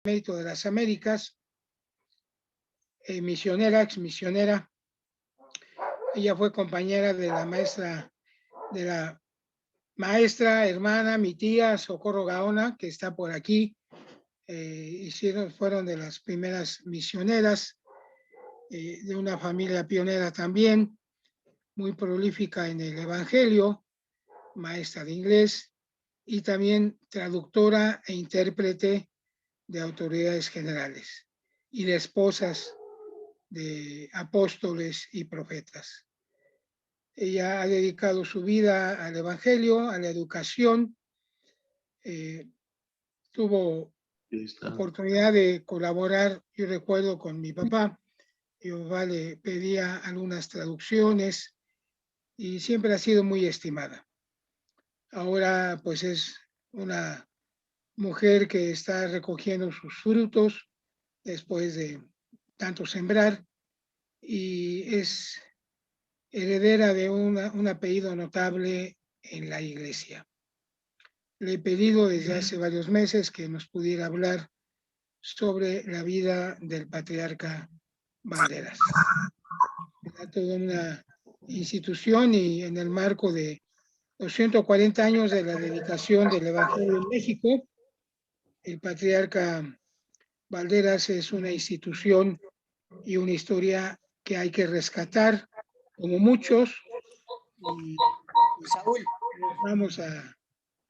Mérito de las Américas, misionera, ex misionera. Ella fue compañera de la maestra, hermana, mi tía Socorro Gaona, que está por aquí. Fueron de las primeras misioneras, de una familia pionera también, muy prolífica en el Evangelio, maestra de inglés y también traductora e intérprete de autoridades generales y de esposas de apóstoles y profetas. Ella ha dedicado su vida al Evangelio, a la educación. Tuvo oportunidad de colaborar, yo recuerdo, con mi papá. Mi papá le pedía algunas traducciones y siempre ha sido muy estimada. Ahora pues es una mujer que está recogiendo sus frutos después de tanto sembrar y es heredera de un apellido notable en la iglesia. Le he pedido desde hace varios meses que nos pudiera hablar sobre la vida del patriarca Valderas. Era toda una institución y en el marco de los 140 años de la dedicación del Evangelio en México, el patriarca Valderas es una institución y una historia que hay que rescatar, como muchos. Y Saúl, vamos a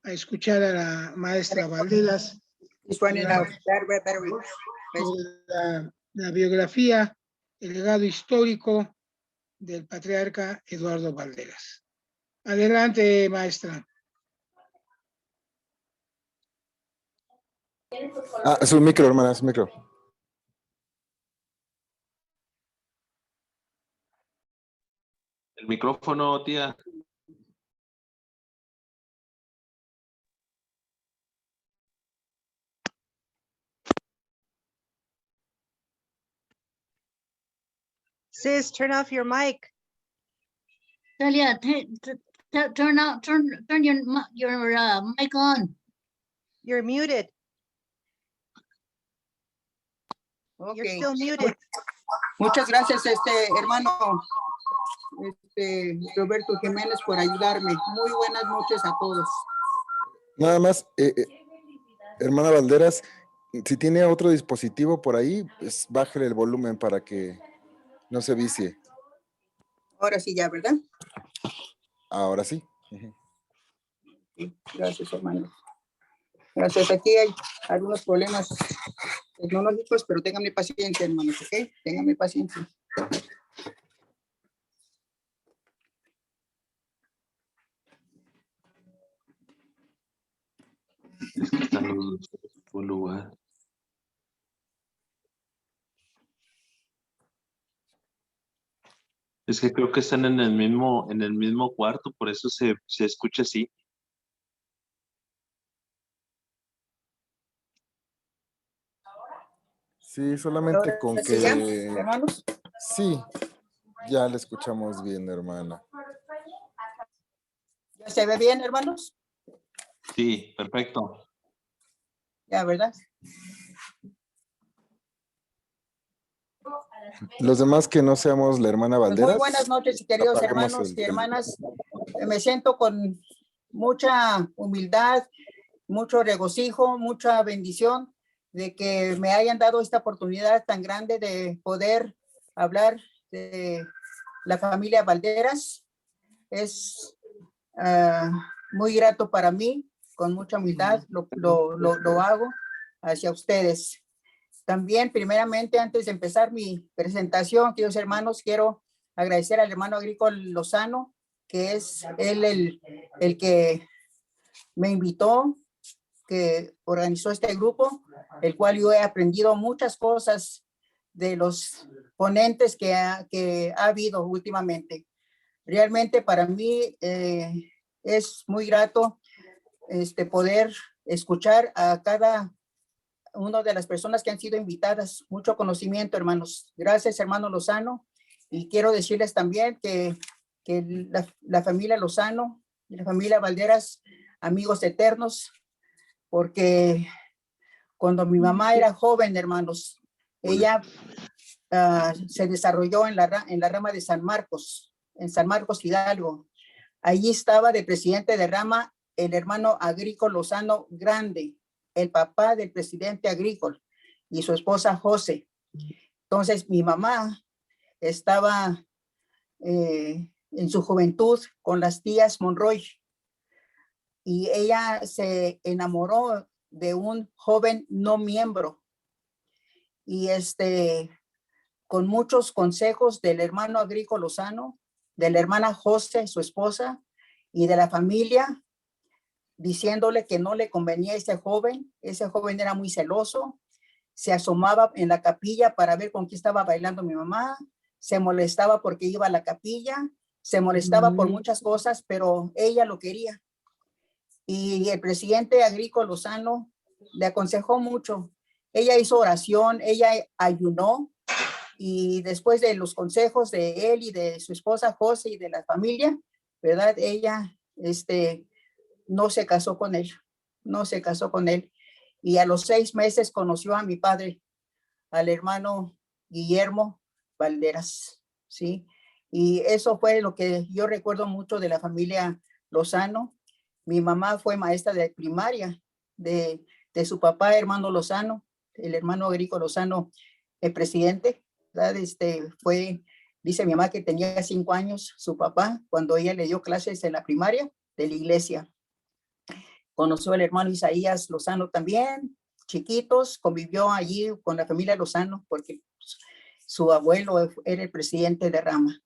escuchar a la maestra Valderas running out. la biografía, el legado histórico del patriarca Eduardo Valderas. Adelante, maestra. Su micro, hermana, su micro. El micrófono, tía. Sis, turn off your mic. Celia, turn your mic on. You're muted. Okay. You're still muted. Muchas gracias, hermano Roberto Jiménez, por ayudarme. Muy buenas noches a todos. Nada más, hermana Valderas, si tiene otro dispositivo por ahí, pues bájale el volumen para que no se vicie. Ahora sí ya, ¿verdad? Ahora sí. Sí, gracias, hermano. Gracias. Aquí hay algunos problemas tecnológicos, pero ténganme paciencia, hermanos, ¿ok? Ténganme paciencia. Es que están en un lugar. Es que creo que están en el mismo cuarto, por eso se escucha así. Sí, solamente con ¿Sí, que... ya, hermanos? Sí, ya le escuchamos bien, hermana. ¿Ya se ve bien, hermanos? Sí, perfecto. Ya, ¿verdad? Los demás que no seamos la hermana Pues Valderas. muy buenas noches, queridos apaguemos hermanos el y hermanas. Me siento con mucha humildad, mucho regocijo, mucha bendición de que me hayan dado esta oportunidad tan grande de poder hablar de la familia Valderas. Es muy grato para mí, con mucha humildad lo hago hacia ustedes. También, primeramente, antes de empezar mi presentación, queridos hermanos, quiero agradecer al hermano Agrícola Lozano, que es él el que me invitó, que organizó este grupo, el cual yo he aprendido muchas cosas de los ponentes que ha habido últimamente. Realmente para mí es muy grato poder escuchar a cada una de las personas que han sido invitadas. Mucho conocimiento, hermanos. Gracias, hermano Lozano. Y quiero decirles también que la familia Lozano y la familia Valderas, amigos eternos, porque Cuando mi mamá era joven, hermanos, ella se desarrolló en la rama de San Marcos, en San Marcos Hidalgo. Allí estaba de presidente de rama el hermano Agrícola Lozano Grande, el papá del presidente Agrícola, y su esposa José. Entonces mi mamá estaba en su juventud con las tías Monroy, y ella se enamoró de un joven no miembro, y con muchos consejos del hermano Agrícola Lozano, de la hermana José, su esposa, y de la familia, diciéndole que no le convenía ese joven era muy celoso, se asomaba en la capilla para ver con quién estaba bailando mi mamá, se molestaba porque iba a la capilla, se molestaba por muchas cosas, pero ella lo quería. Y el presidente Agrícola Lozano le aconsejó mucho. Ella hizo oración, ella ayunó, y después de los consejos de él y de su esposa José y de la familia, ¿verdad? Ella no se casó con él, no se casó con él. Y a los 6 meses conoció a mi padre, al hermano Guillermo Valderas, ¿sí? Y eso fue lo que yo recuerdo mucho de la familia Lozano. Mi mamá fue maestra de primaria de su papá, hermano Lozano, el hermano Agrícola Lozano, el presidente, ¿verdad? Dice mi mamá que tenía 5 años su papá cuando ella le dio clases en la primaria de la iglesia. Conoció al hermano Isaías Lozano también, chiquitos, convivió allí con la familia Lozano porque su abuelo era el presidente de rama.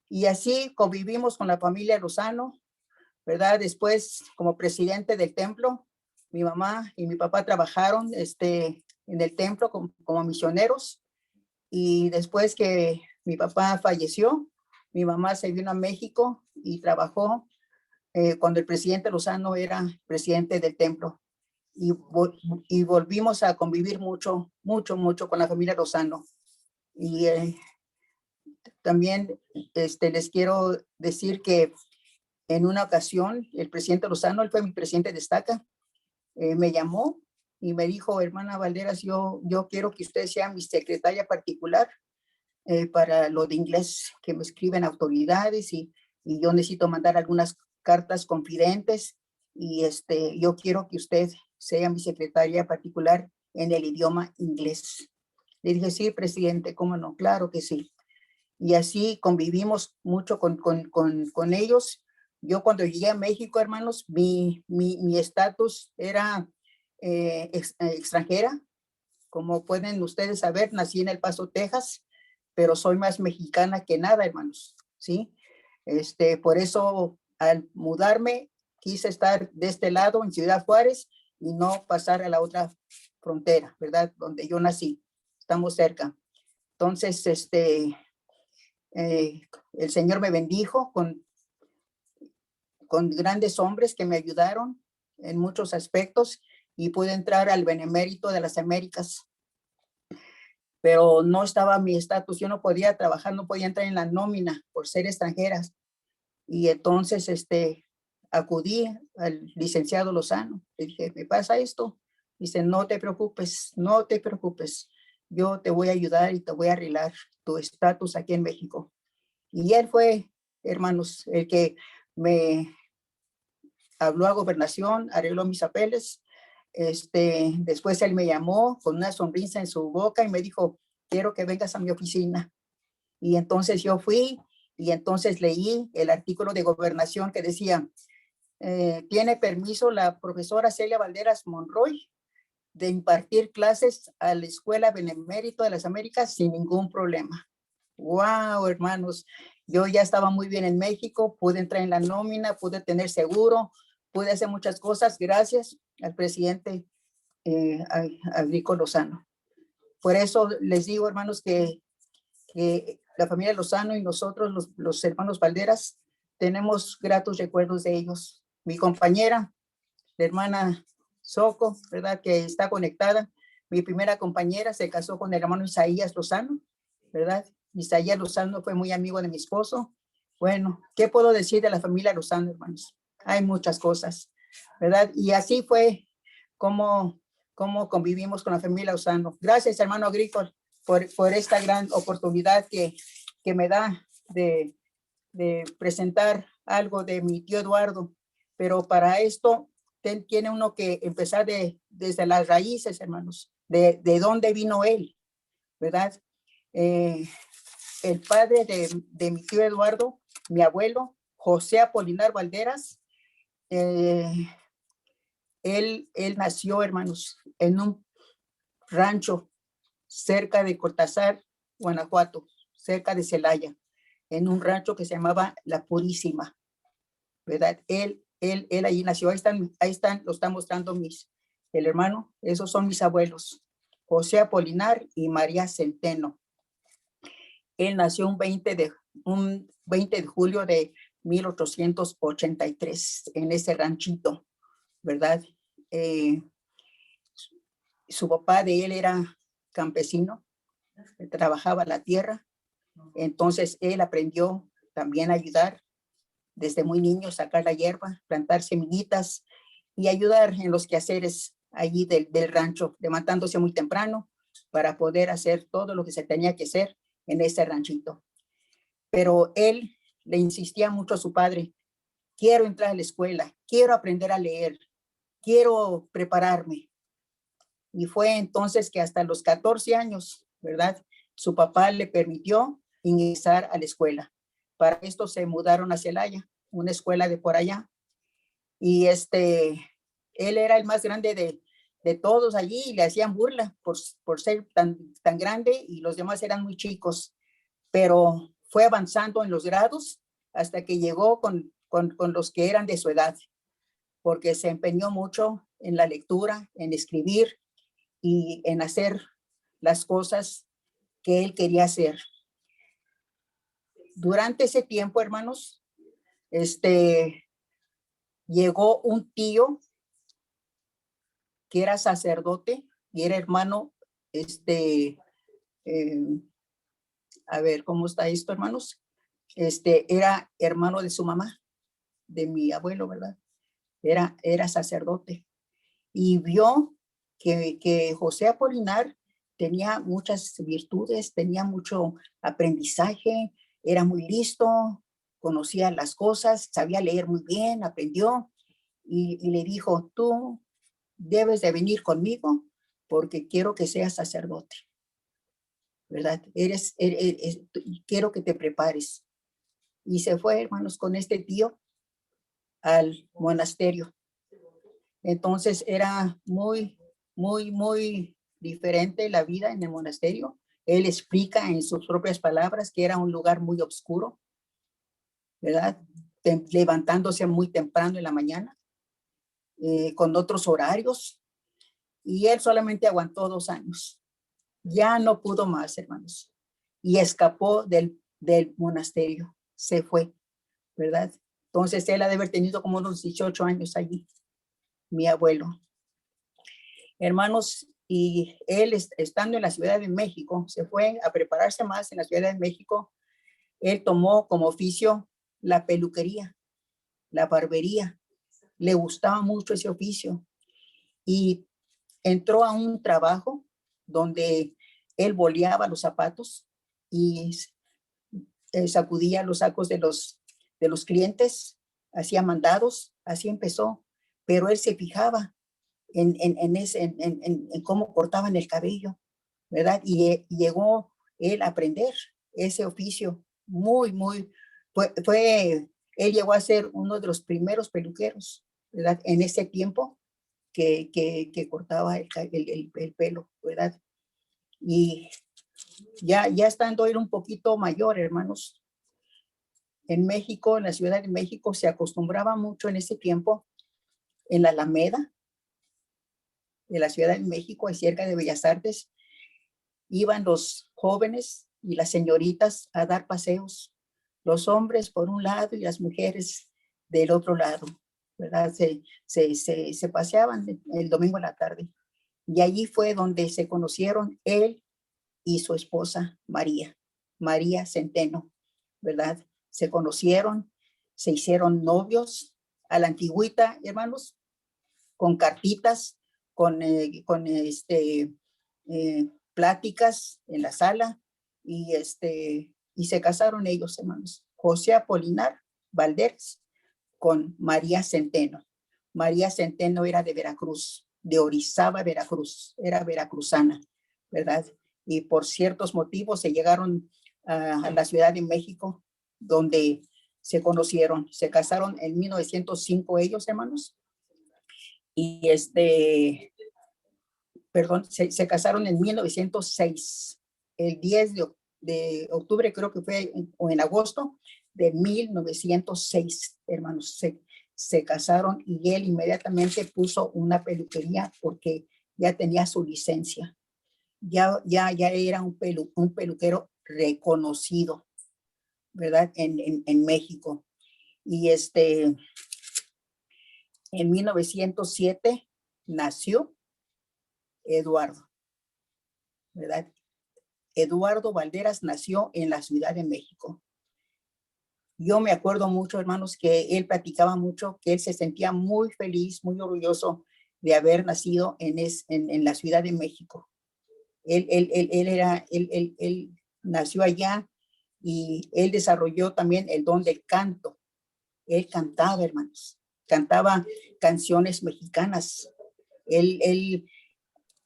Y así convivimos con la familia Lozano, ¿verdad? Después, como presidente del templo, mi mamá y mi papá trabajaron en el templo como misioneros. Y después que mi papá falleció, mi mamá se vino a México y trabajó cuando el presidente Lozano era presidente del templo. Y volvimos a convivir mucho con la familia Lozano. Y también les quiero decir que en una ocasión el presidente Lozano, él fue mi presidente de estaca, me llamó y me dijo: hermana Valderas, yo quiero que usted sea mi secretaria particular para lo de inglés, que me escriben autoridades y yo necesito mandar algunas cartas confidentes y yo quiero que usted sea mi secretaria particular en el idioma inglés. Le dije: sí, presidente, cómo no, claro que sí. Y así convivimos mucho con ellos. Yo cuando llegué a México, hermanos, mi estatus era extranjera. Como pueden ustedes saber, nací en El Paso, Texas, pero soy más mexicana que nada, hermanos, ¿sí? Por eso, al mudarme, quise estar de este lado, en Ciudad Juárez, y no pasar a la otra frontera, ¿verdad? Donde yo nací. Estamos cerca. Entonces, el Señor me bendijo con grandes hombres que me ayudaron en muchos aspectos y pude entrar al Benemérito de las Américas. Pero no estaba mi estatus, yo no podía trabajar, no podía entrar en la nómina por ser extranjeras. Y entonces acudí al licenciado Lozano. Le dije: me pasa esto. Dice: no te preocupes, no te preocupes. Yo te voy a ayudar y te voy a arreglar tu estatus aquí en México. Y él fue, hermanos, el que me habló a gobernación, arregló mis papeles. Después él me llamó con una sonrisa en su boca y me dijo: quiero que vengas a mi oficina. Y entonces yo fui y entonces leí el artículo de gobernación que decía: tiene permiso la profesora Celia Valderas Monroy de impartir clases a la Escuela Benemérito de las Américas sin ningún problema. Wow, hermanos, yo ya estaba muy bien en México, pude entrar en la nómina, pude tener seguro, pude hacer muchas cosas gracias al presidente Agrícola Lozano. Por eso les digo, hermanos, que la familia Lozano y nosotros, los hermanos Valderas, tenemos gratos recuerdos de ellos. Mi compañera, la hermana Soco, ¿verdad? Que está conectada. Mi primera compañera se casó con el hermano Isaías Lozano, ¿verdad? Isaías Lozano fue muy amigo de mi esposo. Bueno, ¿qué puedo decir de la familia Lozano, hermanos? Hay muchas cosas, ¿verdad? Y así fue como cómo convivimos con la familia Lozano. Gracias, hermano Agrícola, por esta gran oportunidad que me da de presentar algo de mi tío Eduardo. Pero para esto tiene uno que empezar desde las raíces, hermanos, de dónde vino él, ¿verdad? El padre de mi tío Eduardo, mi abuelo, José Apolinar Valderas, él nació, hermanos, en un rancho cerca de Cortázar, Guanajuato, cerca de Celaya, en un rancho que se llamaba La Purísima, ¿verdad? Él allí nació. Ahí están, lo están mostrando el hermano. Esos son mis abuelos, José Apolinar y María Centeno. Él nació un 20 de julio de 1883 en ese ranchito, ¿verdad? Su papá de él era campesino, trabajaba la tierra, entonces él aprendió también a ayudar desde muy niño, sacar la hierba, plantar semillitas y ayudar en los quehaceres allí del rancho, levantándose muy temprano para poder hacer todo lo que se tenía que hacer en ese ranchito. Pero él le insistía mucho a su padre: quiero entrar a la escuela, quiero aprender a leer, quiero prepararme. Y fue entonces que hasta los 14 años, ¿verdad?, su papá le permitió ingresar a la escuela. Para esto se mudaron a Celaya, una escuela de por allá. Y él era el más grande de todos allí y le hacían burla por ser tan grande, y los demás eran muy chicos. Pero fue avanzando en los grados hasta que llegó con los que eran de su edad, porque se empeñó mucho en la lectura, en escribir y en hacer las cosas que él quería hacer. Durante ese tiempo, hermanos, llegó un tío que era sacerdote y era hermano, a ver, ¿cómo está esto, hermanos? Era hermano de su mamá, de mi abuelo, ¿verdad? Era sacerdote. Y vio que José Apolinar tenía muchas virtudes, tenía mucho aprendizaje, era muy listo, conocía las cosas, sabía leer muy bien, aprendió, y le dijo: tú debes de venir conmigo porque quiero que seas sacerdote, ¿verdad? Quiero que te prepares. Y se fue, hermanos, con este tío al monasterio. Entonces era muy, muy, muy diferente la vida en el monasterio. Él explica en sus propias palabras que era un lugar muy oscuro, ¿verdad? Levantándose muy temprano en la mañana, con otros horarios. Y él solamente aguantó 2 años. Ya no pudo más, hermanos. Y escapó del monasterio. Se fue, ¿verdad? Entonces él ha de haber tenido como unos 18 años allí, mi abuelo. Hermanos, y él estando en la Ciudad de México, se fue a prepararse más en la Ciudad de México. Él tomó como oficio la peluquería, la barbería. Le gustaba mucho ese oficio y entró a un trabajo donde él boleaba los zapatos y sacudía los sacos de los clientes, hacía mandados, así empezó. Pero él se fijaba en cómo cortaban el cabello, ¿verdad? Y llegó él a aprender ese oficio muy, él llegó a ser uno de los primeros peluqueros, ¿verdad? En ese tiempo que cortaba el pelo, ¿verdad? Y ya estando él un poquito mayor, hermanos, en México, en la Ciudad de México, se acostumbraba mucho en ese tiempo, en la Alameda de la Ciudad de México, cerca de Bellas Artes, iban los jóvenes y las señoritas a dar paseos, los hombres por un lado y las mujeres del otro lado, ¿verdad? Se paseaban el domingo en la tarde. Y allí fue donde se conocieron él y su esposa María Centeno, ¿verdad? Se conocieron, se hicieron novios a la antigüita, hermanos, con cartitas, pláticas en la sala y se casaron ellos, hermanos. José Apolinar Valderas con María Centeno. María Centeno era de Veracruz, de Orizaba, Veracruz, era veracruzana, ¿verdad? Y por ciertos motivos se llegaron a la Ciudad de México, donde se conocieron, se casaron en 1905 ellos, hermanos, y se casaron en 1906, el 10 de octubre, creo que fue, o en agosto de 1906, hermanos, se casaron y él inmediatamente puso una peluquería porque ya tenía su licencia. Ya era un peluquero reconocido, ¿verdad? En México. Y en 1907 nació Eduardo, ¿verdad? Eduardo Valderas nació en la Ciudad de México. Yo me acuerdo mucho, hermanos, que él platicaba mucho, que él se sentía muy feliz, muy orgulloso de haber nacido en la Ciudad de México. Él nació allá y él desarrolló también el don del canto. Él cantaba, hermanos, cantaba canciones mexicanas.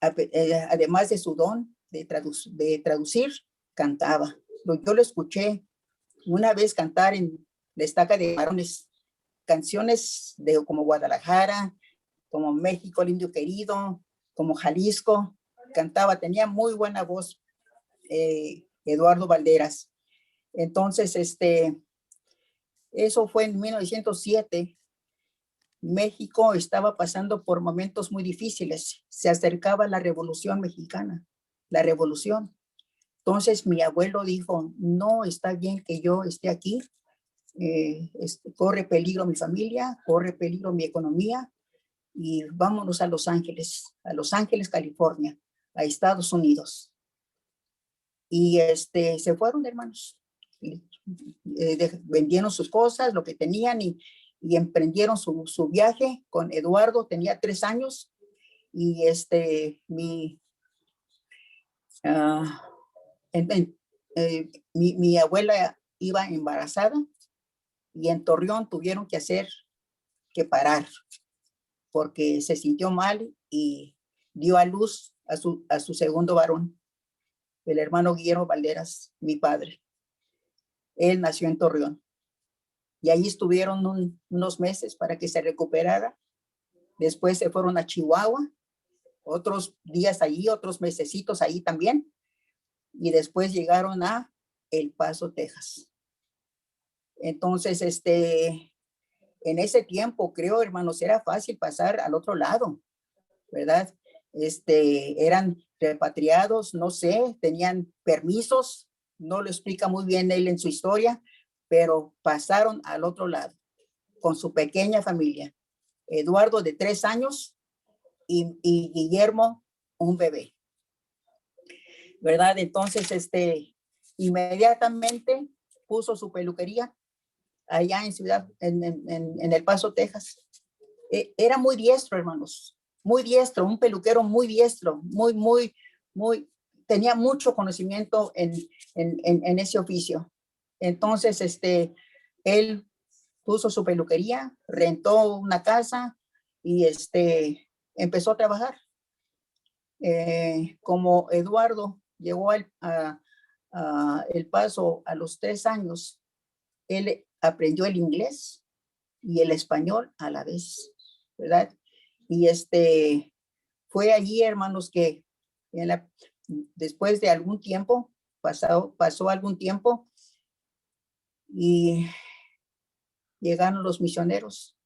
Además de su don de traducir, cantaba. Yo lo escuché una vez cantar en la Estaca de Varones, canciones como Guadalajara, como México, el Indio Querido, como Jalisco, cantaba, tenía muy buena voz Eduardo Valderas. Entonces, eso fue en 1907. México estaba pasando por momentos muy difíciles. Se acercaba la Revolución Mexicana, la revolución. Entonces mi abuelo dijo, no está bien que yo esté aquí. Corre peligro mi familia, corre peligro mi economía y vámonos a Los Ángeles, California, a Estados Unidos. Y se fueron, hermanos. Vendieron sus cosas, lo que tenían y emprendieron su viaje con Eduardo. Tenía 3 años y mi abuela iba embarazada y en Torreón tuvieron que parar porque se sintió mal y dio a luz a su segundo varón, el hermano Guillermo Valderas, mi padre. Él nació en Torreón y ahí estuvieron unos meses para que se recuperara. Después se fueron a Chihuahua, otros días allí, otros mesecitos ahí también, y después llegaron a El Paso, Texas. Entonces, en ese tiempo, creo, hermanos, era fácil pasar al otro lado, ¿verdad? Eran repatriados, no sé, tenían permisos, no lo explica muy bien él en su historia, pero pasaron al otro lado con su pequeña familia. Eduardo de 3 años y Guillermo, un bebé, ¿verdad? Entonces, inmediatamente puso su peluquería allá en El Paso, Texas. Era muy diestro, hermanos, muy diestro, un peluquero muy diestro, tenía mucho conocimiento en ese oficio. Entonces, él puso su peluquería, rentó una casa y empezó a trabajar. Como Eduardo llegó a El Paso a los 3 años, él aprendió el inglés y el español a la vez, ¿verdad? Y fue allí, hermanos, que después de algún tiempo, pasó algún tiempo y llegaron los misioneros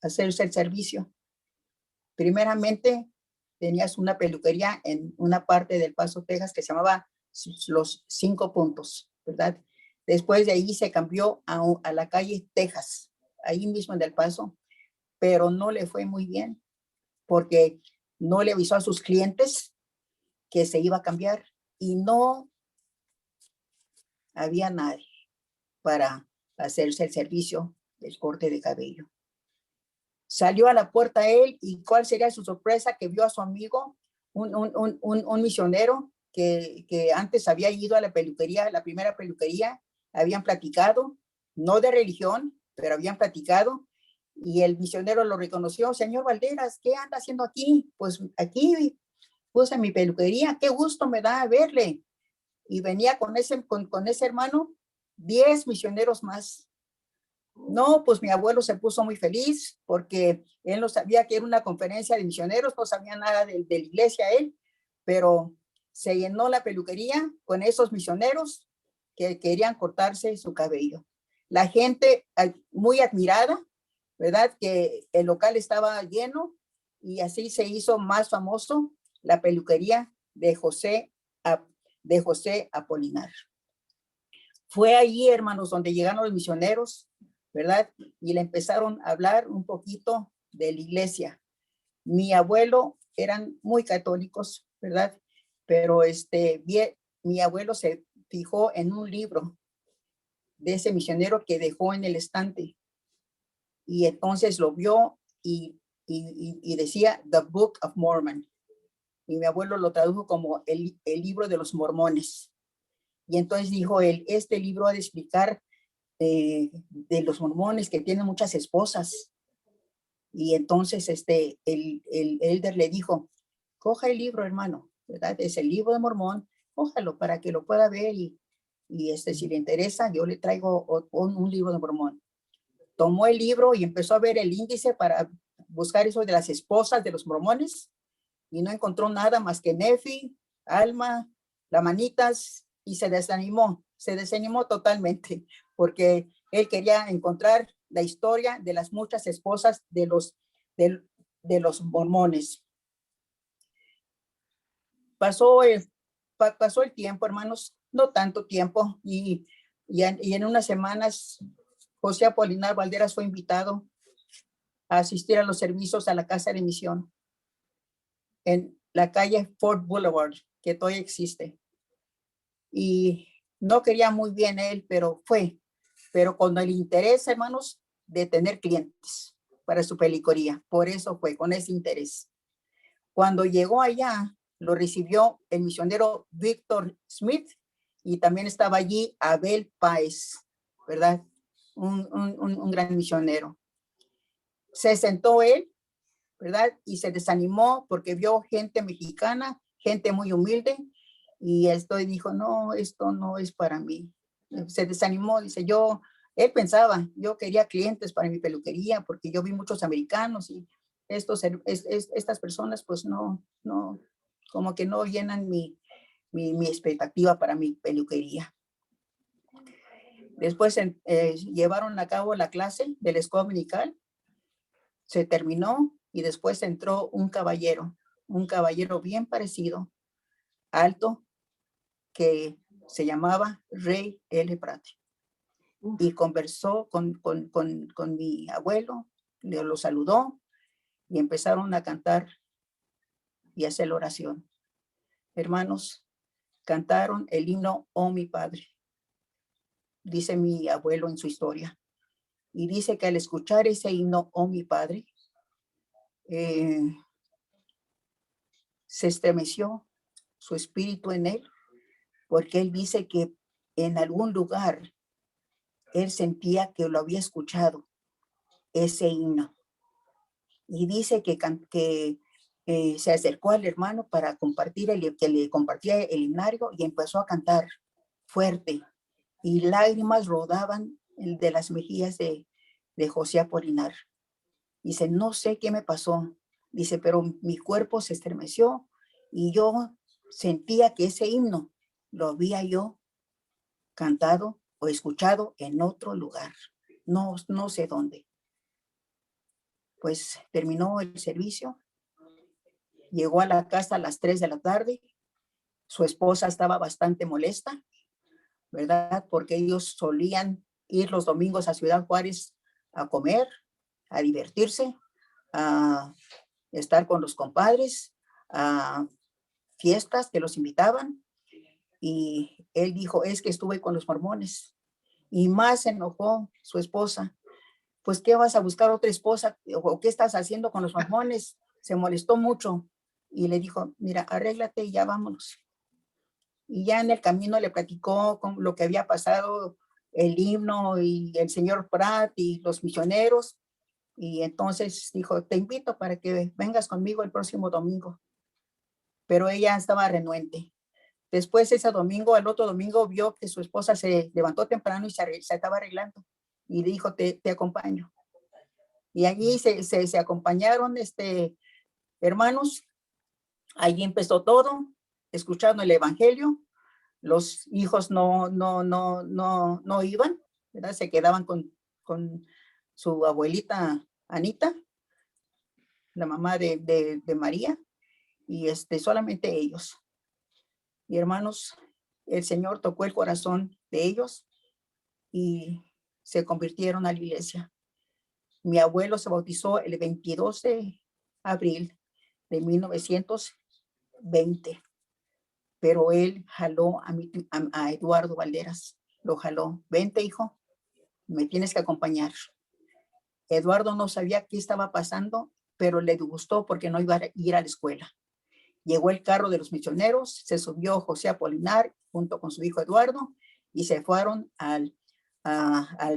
a hacerse el servicio. Primeramente, tenías una peluquería en una parte del Paso, Texas, que se llamaba Los 5 Puntos, ¿verdad? Después de ahí se cambió a la calle Texas, ahí mismo en El Paso, pero no le fue muy bien porque no le avisó a sus clientes que se iba a cambiar y no había nadie para hacerse el servicio del corte de cabello. Salió a la puerta él y cuál sería su sorpresa que vio a su amigo, un misionero que antes había ido a la peluquería, la primera peluquería, habían platicado, no de religión, pero habían platicado, y el misionero lo reconoció. Señor Valderas, ¿qué anda haciendo aquí? Pues aquí puse mi peluquería, qué gusto me da verle. Y venía con ese hermano, 10 misioneros más. No, pues mi abuelo se puso muy feliz porque él no sabía que era una conferencia de misioneros, no sabía nada de la iglesia él, pero se llenó la peluquería con esos misioneros que querían cortarse su cabello. La gente muy admirada, ¿verdad? Que el local estaba lleno y así se hizo más famoso la peluquería de José Apolinar. Fue allí, hermanos, donde llegaron los misioneros, ¿verdad? Y le empezaron a hablar un poquito de la iglesia. Mi abuelo eran muy católicos, ¿verdad? Pero mi abuelo se fijó en un libro de ese misionero que dejó en el estante. Y entonces lo vio y decía The Book of Mormon. Y mi abuelo lo tradujo como el libro de los mormones. Y entonces dijo él, este libro ha de explicar de los mormones que tienen muchas esposas. Y entonces el elder le dijo, coja el libro, hermano, ¿verdad? Es el libro de Mormón, cójalo para que lo pueda ver y si le interesa, yo le traigo un libro de Mormón. Tomó el libro y empezó a ver el índice para buscar eso de las esposas de los mormones y no encontró nada más que Nefi, Alma, Lamanitas, y se desanimó totalmente porque él quería encontrar la historia de las muchas esposas de los mormones. Pasó el tiempo, hermanos, no tanto tiempo, y en unas semanas José Apolinar Valderas fue invitado a asistir a los servicios a la casa de misión en la calle Fort Boulevard, que todavía existe. Y no quería muy bien él, pero fue. Pero con el interés, hermanos, de tener clientes para su peluquería. Por eso fue, con ese interés. Cuando llegó allá, lo recibió el misionero Víctor Smith y también estaba allí Abel Páez, ¿verdad? Un gran misionero. Se sentó él, ¿verdad? Y se desanimó porque vio gente mexicana, gente muy humilde, y dijo, no, esto no es para mí. Se desanimó, dice, él pensaba, yo quería clientes para mi peluquería porque yo vi muchos americanos y estas personas pues no, como que no llenan mi expectativa para mi peluquería. Después llevaron a cabo la clase de la escuela dominical, se terminó y después entró un caballero bien parecido, alto, que se llamaba Ray L. Pratt. Y conversó con mi abuelo, lo saludó y empezaron a cantar y hacer la oración. Hermanos, cantaron el himno Oh mi Padre, dice mi abuelo en su historia. Y dice que al escuchar ese himno Oh mi Padre, se estremeció su espíritu en él, porque él dice que en algún lugar él sentía que lo había escuchado, ese himno. Y dice que se acercó al hermano para compartir que le compartía el himnario y empezó a cantar fuerte. Y lágrimas rodaban de las mejillas de José Apolinar. Dice, no sé qué me pasó. Dice, pero mi cuerpo se estremeció y yo sentía que ese himno lo había yo cantado o escuchado en otro lugar. No sé dónde. Pues terminó el servicio. Llegó a la casa a las 3 de la tarde. Su esposa estaba bastante molesta, ¿verdad? Porque ellos solían ir los domingos a Ciudad Juárez a comer, a divertirse, a estar con los compadres, a fiestas que los invitaban. Y él dijo, es que estuve con los mormones. Y más se enojó su esposa pues, ¿qué vas a buscar otra esposa? ¿O qué estás haciendo con los mormones? Se molestó mucho y le dijo, mira, arréglate y ya vámonos. Y ya en el camino le platicó con lo que había pasado, el himno y el señor Pratt y los misioneros. Y entonces dijo, te invito para que vengas conmigo el próximo domingo. Pero ella estaba renuente. Después ese domingo, al otro domingo, vio que su esposa se levantó temprano y se estaba arreglando. Y dijo, te acompaño. Y allí se acompañaron, hermanos. Allí empezó todo, escuchando el evangelio. Los hijos no iban, ¿verdad? Se quedaban con su abuelita Anita, la mamá de María, y solamente ellos. Y hermanos, el Señor tocó el corazón de ellos y se convirtieron a la iglesia. Mi abuelo se bautizó el 22 de abril de 1920, pero él jaló a Eduardo Valderas, lo jaló. Vente, hijo, me tienes que acompañar. Eduardo no sabía qué estaba pasando, pero le gustó porque no iba a ir a la escuela. Llegó el carro de los misioneros, se subió José Apolinar junto con su hijo Eduardo y se fueron al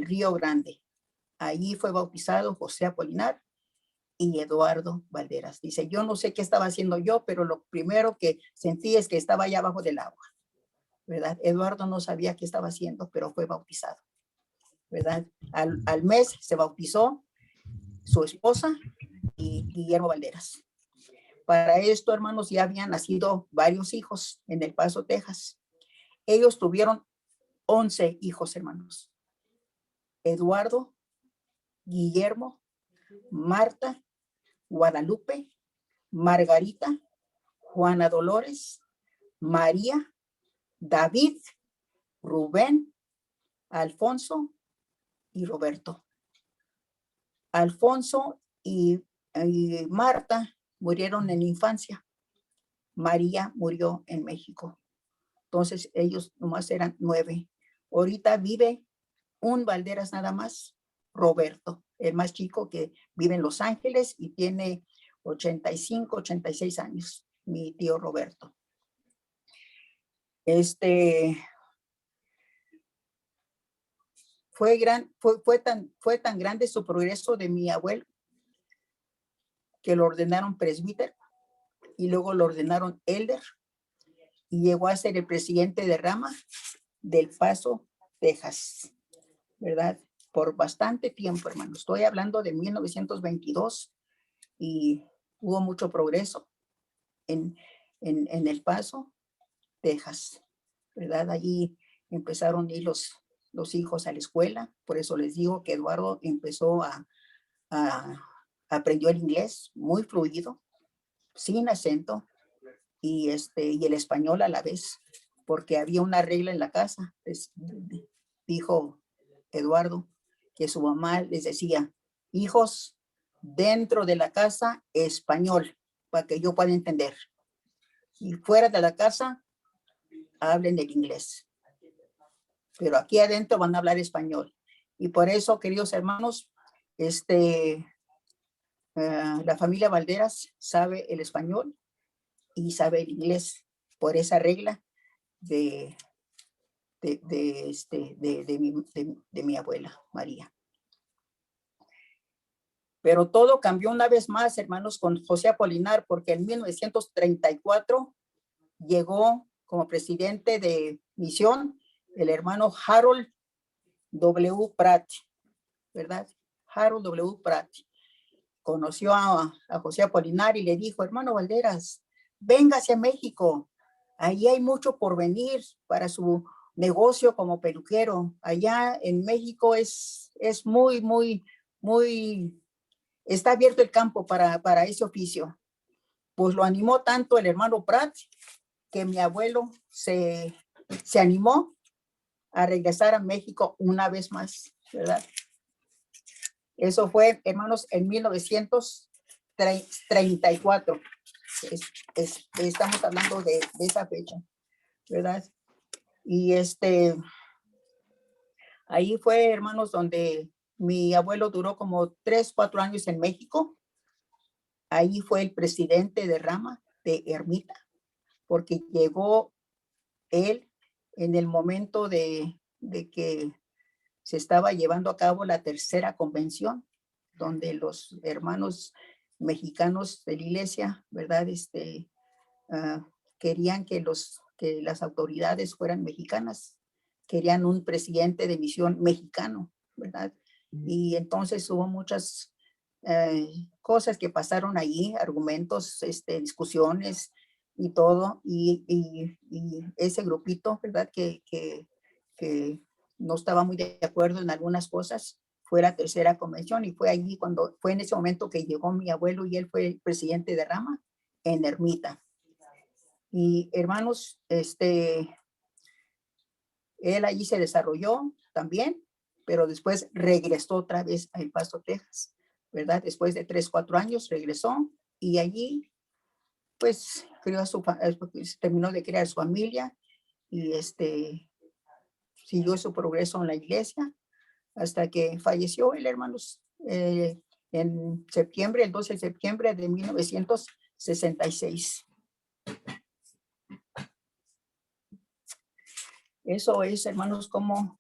Río Grande. Allí fue bautizado José Apolinar y Eduardo Valderas. Dice, yo no sé qué estaba haciendo yo, pero lo primero que sentí es que estaba allá abajo del agua, ¿verdad? Eduardo no sabía qué estaba haciendo, pero fue bautizado, ¿verdad? Al mes se bautizó su esposa y Guillermo Valderas. Para esto, hermanos, ya habían nacido varios hijos en El Paso, Texas. Ellos tuvieron 11 hijos, hermanos. Eduardo, Guillermo, Marta, Guadalupe, Margarita, Juana Dolores, María, David, Rubén, Alfonso y Roberto. Alfonso y Marta murieron en infancia. María murió en México. Entonces ellos nomás eran 9. Ahorita vive un Valderas nada más, Roberto, el más chico, que vive en Los Ángeles y tiene 85, 86 años, mi tío Roberto. Fue tan grande su progreso de mi abuelo que lo ordenaron presbítero y luego lo ordenaron elder y llegó a ser el presidente de rama del Paso, Texas, ¿verdad? Por bastante tiempo, hermano. Estoy hablando de 1922 y hubo mucho progreso en El Paso, Texas, ¿verdad? Allí empezaron a ir los hijos a la escuela. Por eso les digo que Eduardo empezó aprendió el inglés muy fluido, sin acento, y el español a la vez, porque había una regla en la casa. Dijo Eduardo que su mamá les decía, hijos, dentro de la casa, español, para que yo pueda entender. Y fuera de la casa, hablen el inglés. Pero aquí adentro van a hablar español. Y por eso, queridos hermanos, la familia Valderas sabe el español y sabe el inglés por esa regla de mi abuela María. Pero todo cambió una vez más, hermanos, con José Apolinar, porque en 1934 llegó como presidente de misión el hermano Harold W. Pratt, ¿verdad? Harold W. Pratt. Conoció a José Apolinar y le dijo, hermano Valderas, véngase a México. Ahí hay mucho por venir para su negocio como peluquero. Allá en México es muy, está abierto el campo para ese oficio. Pues lo animó tanto el hermano Pratt que mi abuelo se animó a regresar a México una vez más, ¿verdad? Eso fue, hermanos, en 1934. Estamos hablando de esa fecha, ¿verdad? Y ahí fue, hermanos, donde Mi abuelo duró como 3, 4 años en México. Ahí fue el presidente de rama de Ermita, porque llegó él en el momento de que se estaba llevando a cabo la tercera convención, donde los hermanos mexicanos de la iglesia, ¿verdad? Querían que las autoridades fueran mexicanas, querían un presidente de misión mexicano, ¿verdad? Y entonces hubo muchas cosas que pasaron allí, argumentos, discusiones y todo, y ese grupito, ¿verdad? Que no estaba muy de acuerdo en algunas cosas, fue la tercera convención, y fue allí cuando, fue en ese momento que llegó mi abuelo y él fue el presidente de rama en Ermita. Y hermanos, él allí se desarrolló también, pero después regresó otra vez a El Paso, Texas, ¿verdad? Después de 3, 4 años regresó y allí pues terminó de crear su familia y siguió su progreso en la iglesia hasta que falleció el hermanos en septiembre, el 12 de septiembre de 1966. Eso es, hermanos, cómo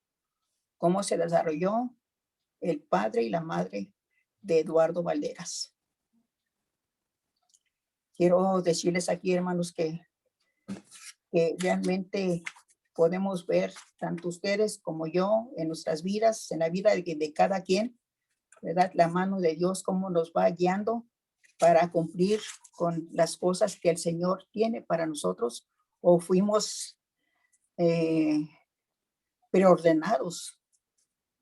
se desarrolló el padre y la madre de Eduardo Valderas. Quiero decirles aquí, hermanos, que realmente podemos ver, tanto ustedes como yo, en nuestras vidas, en la vida de cada quien, ¿verdad? La mano de Dios, cómo nos va guiando para cumplir con las cosas que el Señor tiene para nosotros, o fuimos preordenados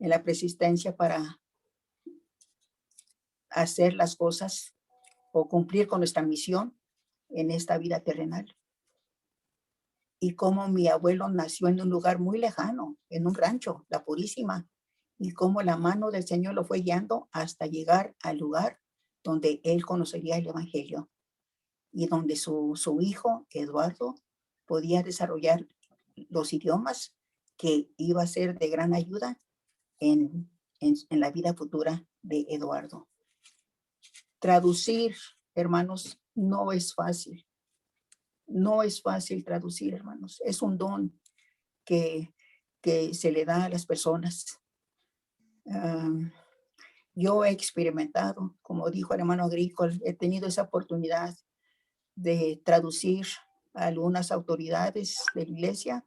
en la persistencia para hacer las cosas o cumplir con nuestra misión en esta vida terrenal. Y como mi abuelo nació en un lugar muy lejano, en un rancho, La Purísima, y cómo la mano del Señor lo fue guiando hasta llegar al lugar donde él conocería el Evangelio y donde su hijo, Eduardo, podía desarrollar los idiomas que iba a ser de gran ayuda en la vida futura de Eduardo. Traducir, hermanos, no es fácil. No es fácil traducir, hermanos. Es un don que se le da a las personas. Yo he experimentado, como dijo el hermano Agrícola, he tenido esa oportunidad de traducir a algunas autoridades de la iglesia,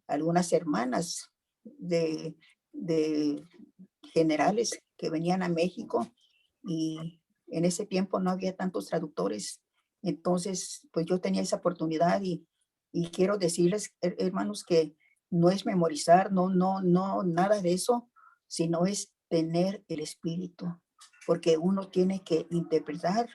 algunas hermanas de generales que venían a México, y en ese tiempo no había tantos traductores. Entonces, pues yo tenía esa oportunidad y quiero decirles, hermanos, que no es memorizar, no, nada de eso, sino es tener el espíritu, porque uno tiene que interpretar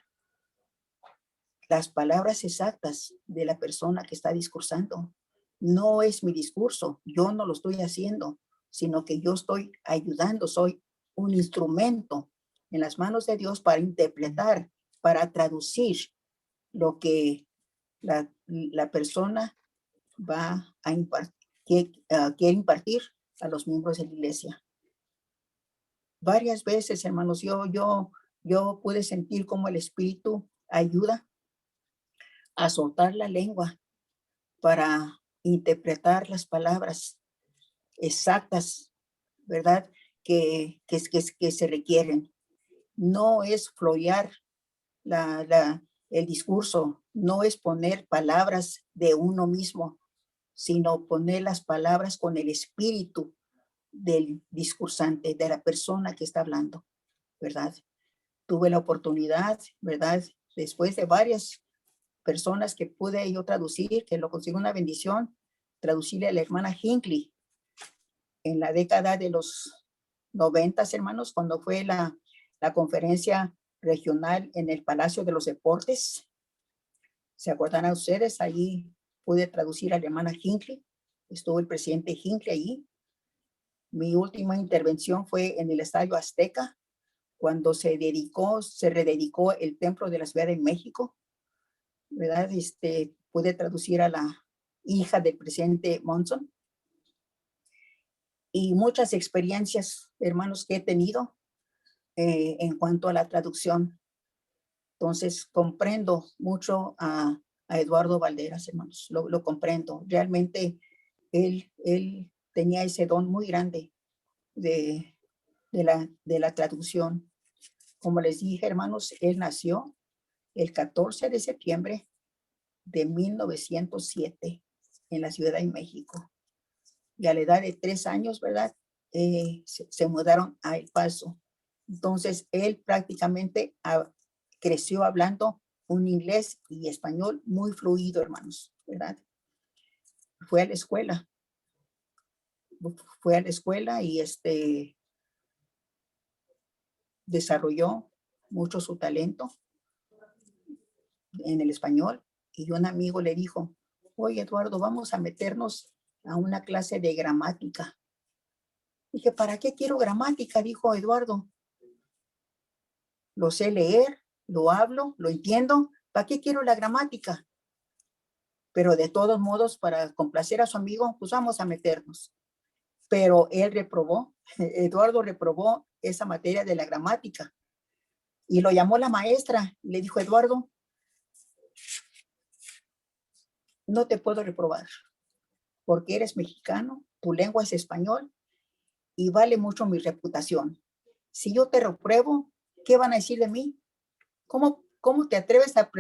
las palabras exactas de la persona que está discursando. No es mi discurso, yo no lo estoy haciendo, sino que yo estoy ayudando, soy un instrumento en las manos de Dios para interpretar, para traducir lo que la persona va a quiere impartir a los miembros de la iglesia. Varias veces, hermanos, yo pude sentir cómo el Espíritu ayuda a soltar la lengua para interpretar las palabras exactas, ¿verdad? Que se requieren. No es florear el discurso, no es poner palabras de uno mismo, sino poner las palabras con el espíritu del discursante, de la persona que está hablando, ¿verdad? Tuve la oportunidad, ¿verdad? Después de varias personas que pude yo traducir, que lo consigo una bendición, traducirle a la hermana Hinckley en la década de los 90, hermanos, cuando fue la conferencia regional en el Palacio de los Deportes. ¿Se acuerdan a ustedes? Allí pude traducir a la hermana Hinckley. Estuvo el presidente Hinckley allí. Mi última intervención fue en el Estadio Azteca, cuando se rededicó el templo de la Ciudad de México, ¿verdad? Pude traducir a la hija del presidente Monson. y muchas experiencias, hermanos, que he tenido en cuanto a la traducción. Entonces, comprendo mucho a Eduardo Valderas, hermanos, lo comprendo. Realmente él tenía ese don muy grande de la traducción. Como les dije, hermanos, él nació el 14 de septiembre de 1907 en la Ciudad de México. Y a la edad de 3 años, ¿verdad? Se mudaron a El Paso. Entonces, él prácticamente creció hablando un inglés y español muy fluido, hermanos, ¿verdad? Fue a la escuela. Fue a la escuela y desarrolló mucho su talento en el español. Y un amigo le dijo, oye, Eduardo, vamos a meternos a una clase de gramática. Dije, ¿para qué quiero gramática? Dijo Eduardo. Lo sé leer, lo hablo, lo entiendo. ¿Para qué quiero la gramática? Pero de todos modos, para complacer a su amigo, pues vamos a meternos. Pero él reprobó, Eduardo reprobó esa materia de la gramática. Y lo llamó la maestra y le dijo, Eduardo, no te puedo reprobar porque eres mexicano, tu lengua es español y vale mucho mi reputación. Si yo te repruebo, ¿qué van a decir de mí? ¿Cómo te atreves a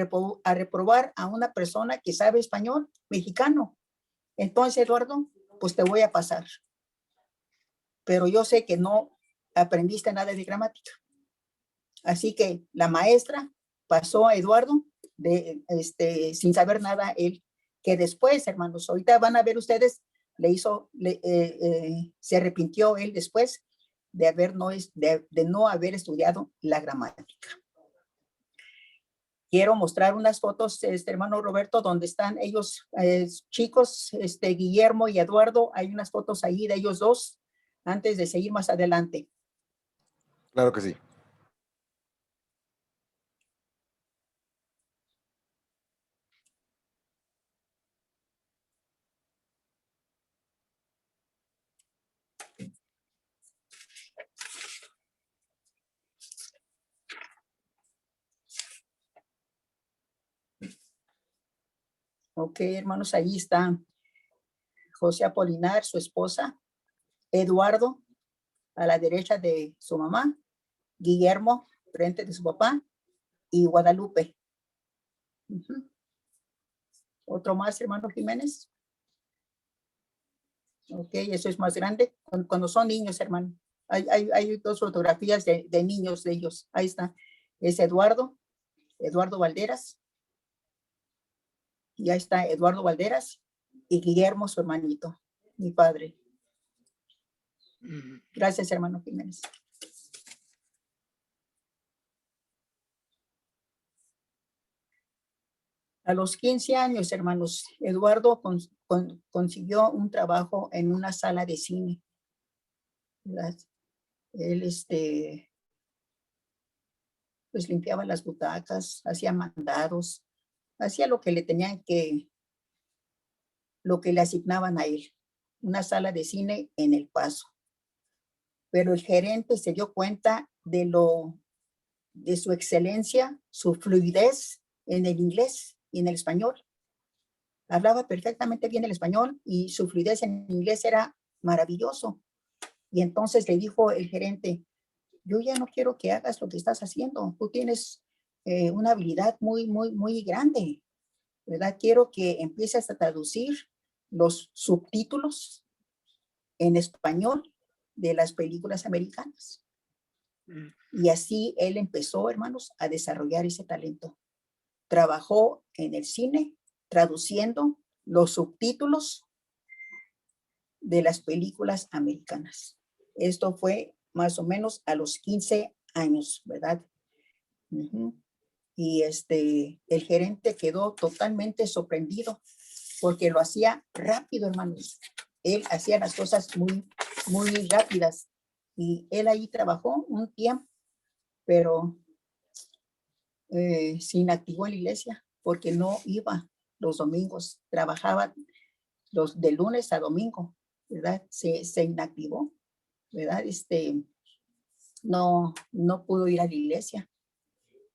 reprobar a una persona que sabe español mexicano? Entonces, Eduardo, pues te voy a pasar. Pero yo sé que no aprendiste nada de gramática. Así que la maestra pasó a Eduardo sin saber nada él, que después, hermanos, ahorita van a ver ustedes, se arrepintió él después de no haber estudiado la gramática. Quiero mostrar unas fotos, hermano Roberto, donde están ellos chicos, Guillermo y Eduardo. Hay unas fotos ahí de ellos dos, antes de seguir más adelante. Claro que sí. Ok, hermanos, ahí está José Apolinar, su esposa, Eduardo, a la derecha de su mamá, Guillermo, frente de su papá, y Guadalupe. Otro más, hermano Jiménez. Ok, eso es más grande. Cuando son niños, hermano. Hay dos fotografías de niños de ellos. Ahí está. Es Eduardo Valderas. Y ahí está Eduardo Valderas y Guillermo, su hermanito, mi padre. Gracias, hermano Jiménez. A los 15 años, hermanos, Eduardo consiguió un trabajo en una sala de cine. ¿Verdad? Él, pues limpiaba las butacas, hacía mandados, hacía lo que le asignaban a él. Una sala de cine en El Paso. Pero el gerente se dio cuenta de su excelencia, su fluidez en el inglés y en el español. Hablaba perfectamente bien el español y su fluidez en inglés era maravilloso. Y entonces le dijo el gerente, yo ya no quiero que hagas lo que estás haciendo. Tú tienes una habilidad muy, muy, muy grande, ¿verdad? Quiero que empieces a traducir los subtítulos en español de las películas americanas. Y así él empezó, hermanos, a desarrollar ese talento. Trabajó en el cine traduciendo los subtítulos de las películas americanas. Esto fue más o menos a los 15 años, ¿verdad? Y el gerente quedó totalmente sorprendido porque lo hacía rápido, hermanos. Él hacía las cosas muy, muy rápidas. Y él ahí trabajó un tiempo, pero se inactivó en la iglesia porque no iba los domingos, trabajaba de lunes a domingo. ¿verdad? Se inactivó, ¿verdad? No pudo ir a la iglesia.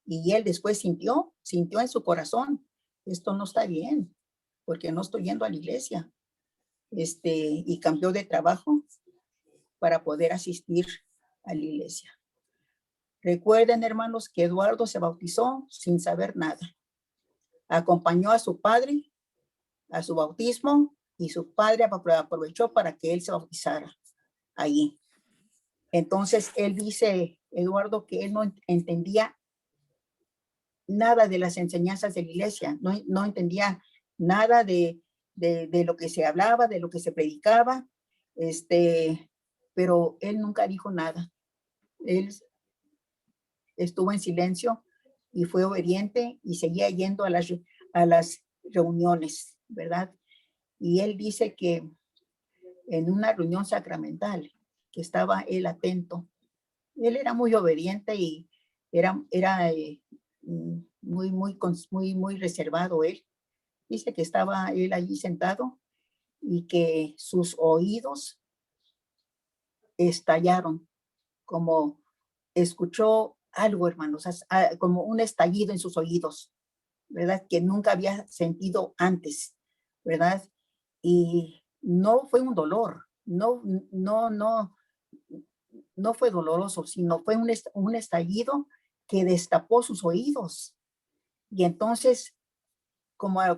Y él después sintió en su corazón, esto no está bien, porque no estoy yendo a la iglesia. Y cambió de trabajo para poder asistir a la iglesia. Recuerden, hermanos, que Eduardo se bautizó sin saber nada. Acompañó a su padre a su bautismo y su padre aprovechó para que él se bautizara allí. Entonces, él dice, Eduardo, que él no entendía nada de las enseñanzas de la iglesia, no entendía nada de lo que se hablaba, de lo que se predicaba, pero él nunca dijo nada. Él estuvo en silencio y fue obediente y seguía yendo a las reuniones, ¿verdad? Y él dice que en una reunión sacramental, que estaba él atento, él era muy obediente y era muy reservado él. Dice que estaba él allí sentado y que sus oídos estallaron, como escuchó algo, hermanos, como un estallido en sus oídos, ¿verdad? Que nunca había sentido antes, ¿verdad? Y no fue un dolor, no fue doloroso, sino fue un estallido que destapó sus oídos. Y entonces, como a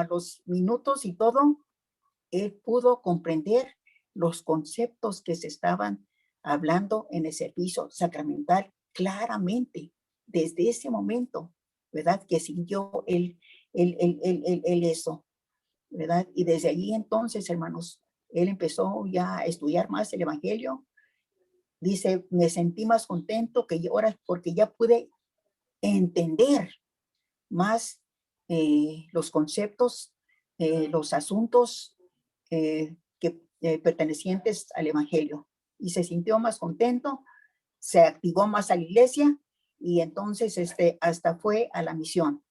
los minutos y todo, él pudo comprender los conceptos que se estaban hablando en el servicio sacramental claramente, desde ese momento, ¿verdad? Que sintió él eso, ¿verdad? Y desde allí entonces, hermanos, él empezó ya a estudiar más el evangelio. Dice, me sentí más contento que ahora porque ya pude entender más los conceptos, los asuntos pertenecientes al evangelio. Y se sintió más contento, se activó más a la iglesia y entonces hasta fue a la misión.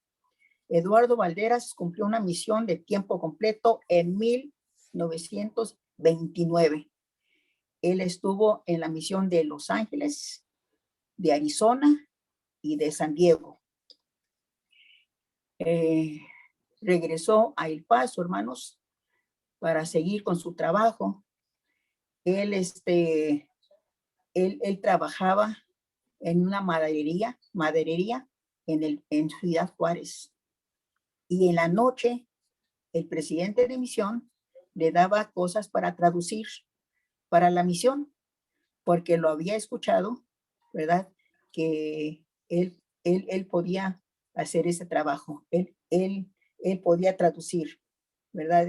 Eduardo Valderas cumplió una misión de tiempo completo en 1929. Él estuvo en la misión de Los Ángeles, de Arizona y de San Diego. Regresó a El Paso, hermanos, para seguir con su trabajo. Él trabajaba en una maderería en Ciudad Juárez. Y en la noche, el presidente de misión le daba cosas para traducir para la misión, porque lo había escuchado, ¿verdad? Que él podía hacer ese trabajo, él podía traducir, ¿verdad?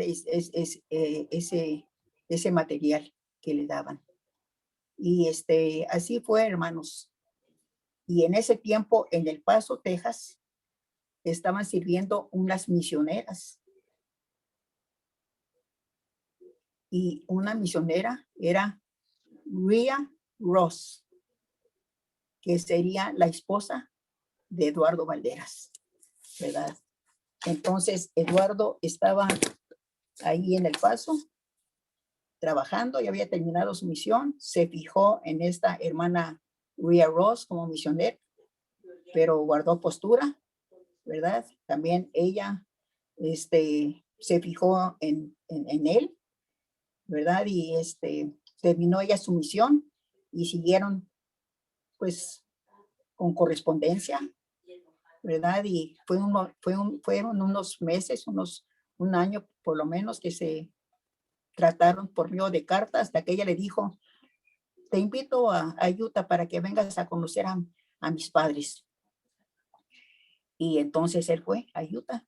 Ese material que le daban. Y así fue, hermanos. Y en ese tiempo, en El Paso, Texas, estaban sirviendo unas misioneras. Y una misionera era Rhea Ross, que sería la esposa de Eduardo Valderas, ¿verdad? Entonces, Eduardo estaba ahí en El Paso, trabajando, y había terminado su misión. Se fijó en esta hermana Rhea Ross como misionera, pero guardó postura, ¿verdad? También ella se fijó en él, ¿verdad? Y terminó ella su misión y siguieron pues con correspondencia, ¿verdad? Y fueron unos meses, un año por lo menos, que se trataron por medio de cartas, hasta que ella le dijo, te invito a Utah para que vengas a conocer a mis padres. Y entonces él fue a Utah.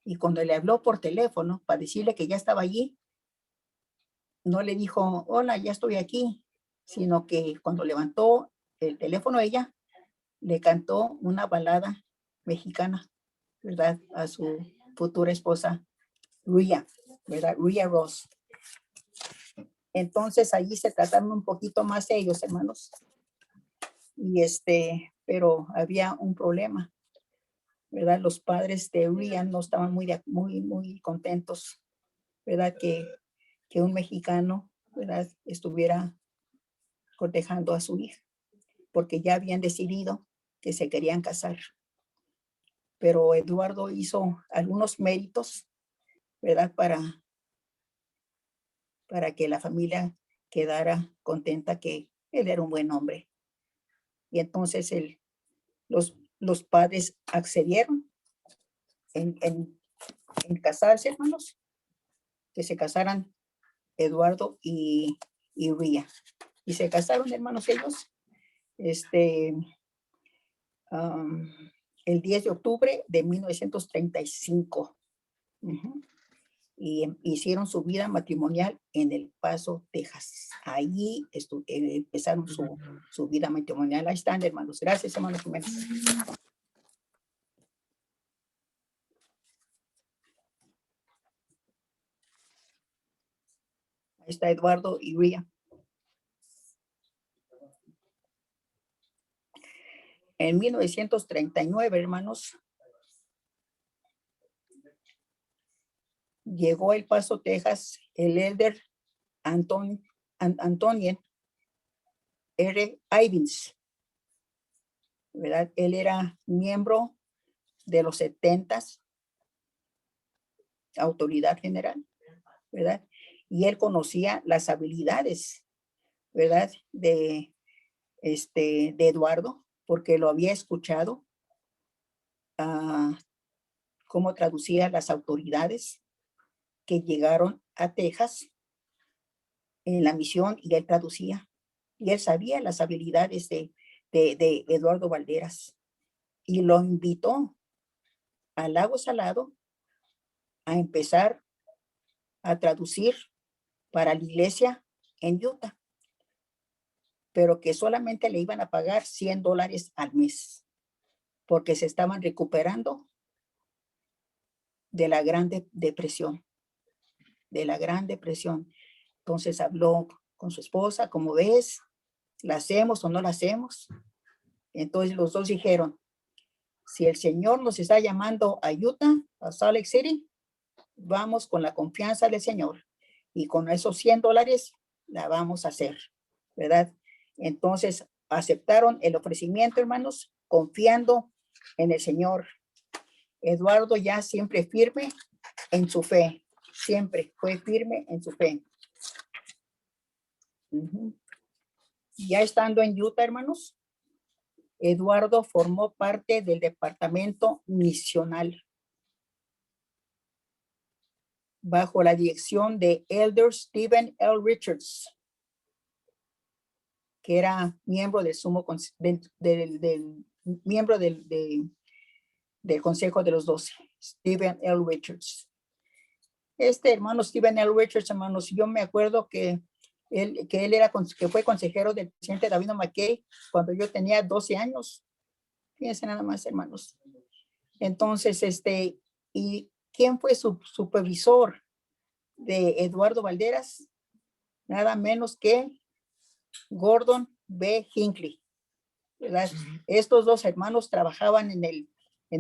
Y cuando le habló por teléfono para decirle que ya estaba allí, no le dijo, hola, ya estoy aquí, sino que cuando levantó el teléfono ella, le cantó una balada mexicana, ¿verdad? A su futura esposa, Rhea, ¿verdad? Rhea Ross. Entonces allí se trataron un poquito más ellos, hermanos. Y pero había un problema, ¿verdad? Los padres de Rhea no estaban muy contentos, ¿verdad? Que un mexicano ¿verdad?, estuviera cortejando a su hija, porque ya habían decidido que se querían casar. Pero Eduardo hizo algunos méritos, ¿verdad?, para que la familia quedara contenta que él era un buen hombre. Y entonces los padres accedieron en casarse, hermanos, que se casaran Eduardo y Ría. Y se casaron, hermanos, ellos, el 10 de octubre de 1935. Y hicieron su vida matrimonial en El Paso, Texas. Allí empezaron su vida matrimonial. Ahí están, hermanos. Gracias, hermanos Jiménez. Ahí está Eduardo y Ría. En 1939, hermanos, llegó a El Paso, Texas, el elder Antonien R. Ivins, ¿verdad? Él era miembro de los 70s, autoridad general, ¿verdad? Y él conocía las habilidades, ¿verdad?, de Eduardo, porque lo había escuchado, cómo traducía las autoridades que llegaron a Texas en la misión, y él traducía, y él sabía las habilidades de Eduardo Valderas, y lo invitó al Lago Salado a empezar a traducir para la iglesia en Utah, pero que solamente le iban a pagar $100 al mes, porque se estaban recuperando de la Gran Depresión, Entonces habló con su esposa, como ves, ¿la hacemos o no la hacemos? Entonces los dos dijeron, si el Señor nos está llamando a Utah, a Salt Lake City, vamos con la confianza del Señor, y con esos $100 la vamos a hacer, ¿verdad? Entonces aceptaron el ofrecimiento, hermanos, confiando en el Señor. Eduardo ya siempre firme en su fe, siempre fue firme en su fe. Ya estando en Utah, hermanos, Eduardo formó parte del departamento misional bajo la dirección de Elder Stephen L. Richards, que era miembro del miembro del Consejo de los 12, Stephen L. Richards. Hermano Stephen L. Richards, hermanos, yo me acuerdo que él fue consejero del presidente David McKay cuando yo tenía 12 años. Fíjense nada más, hermanos. Entonces, ¿y quién fue su supervisor de Eduardo Valderas? Nada menos que Gordon B. Hinckley, ¿verdad? Estos dos hermanos trabajaban en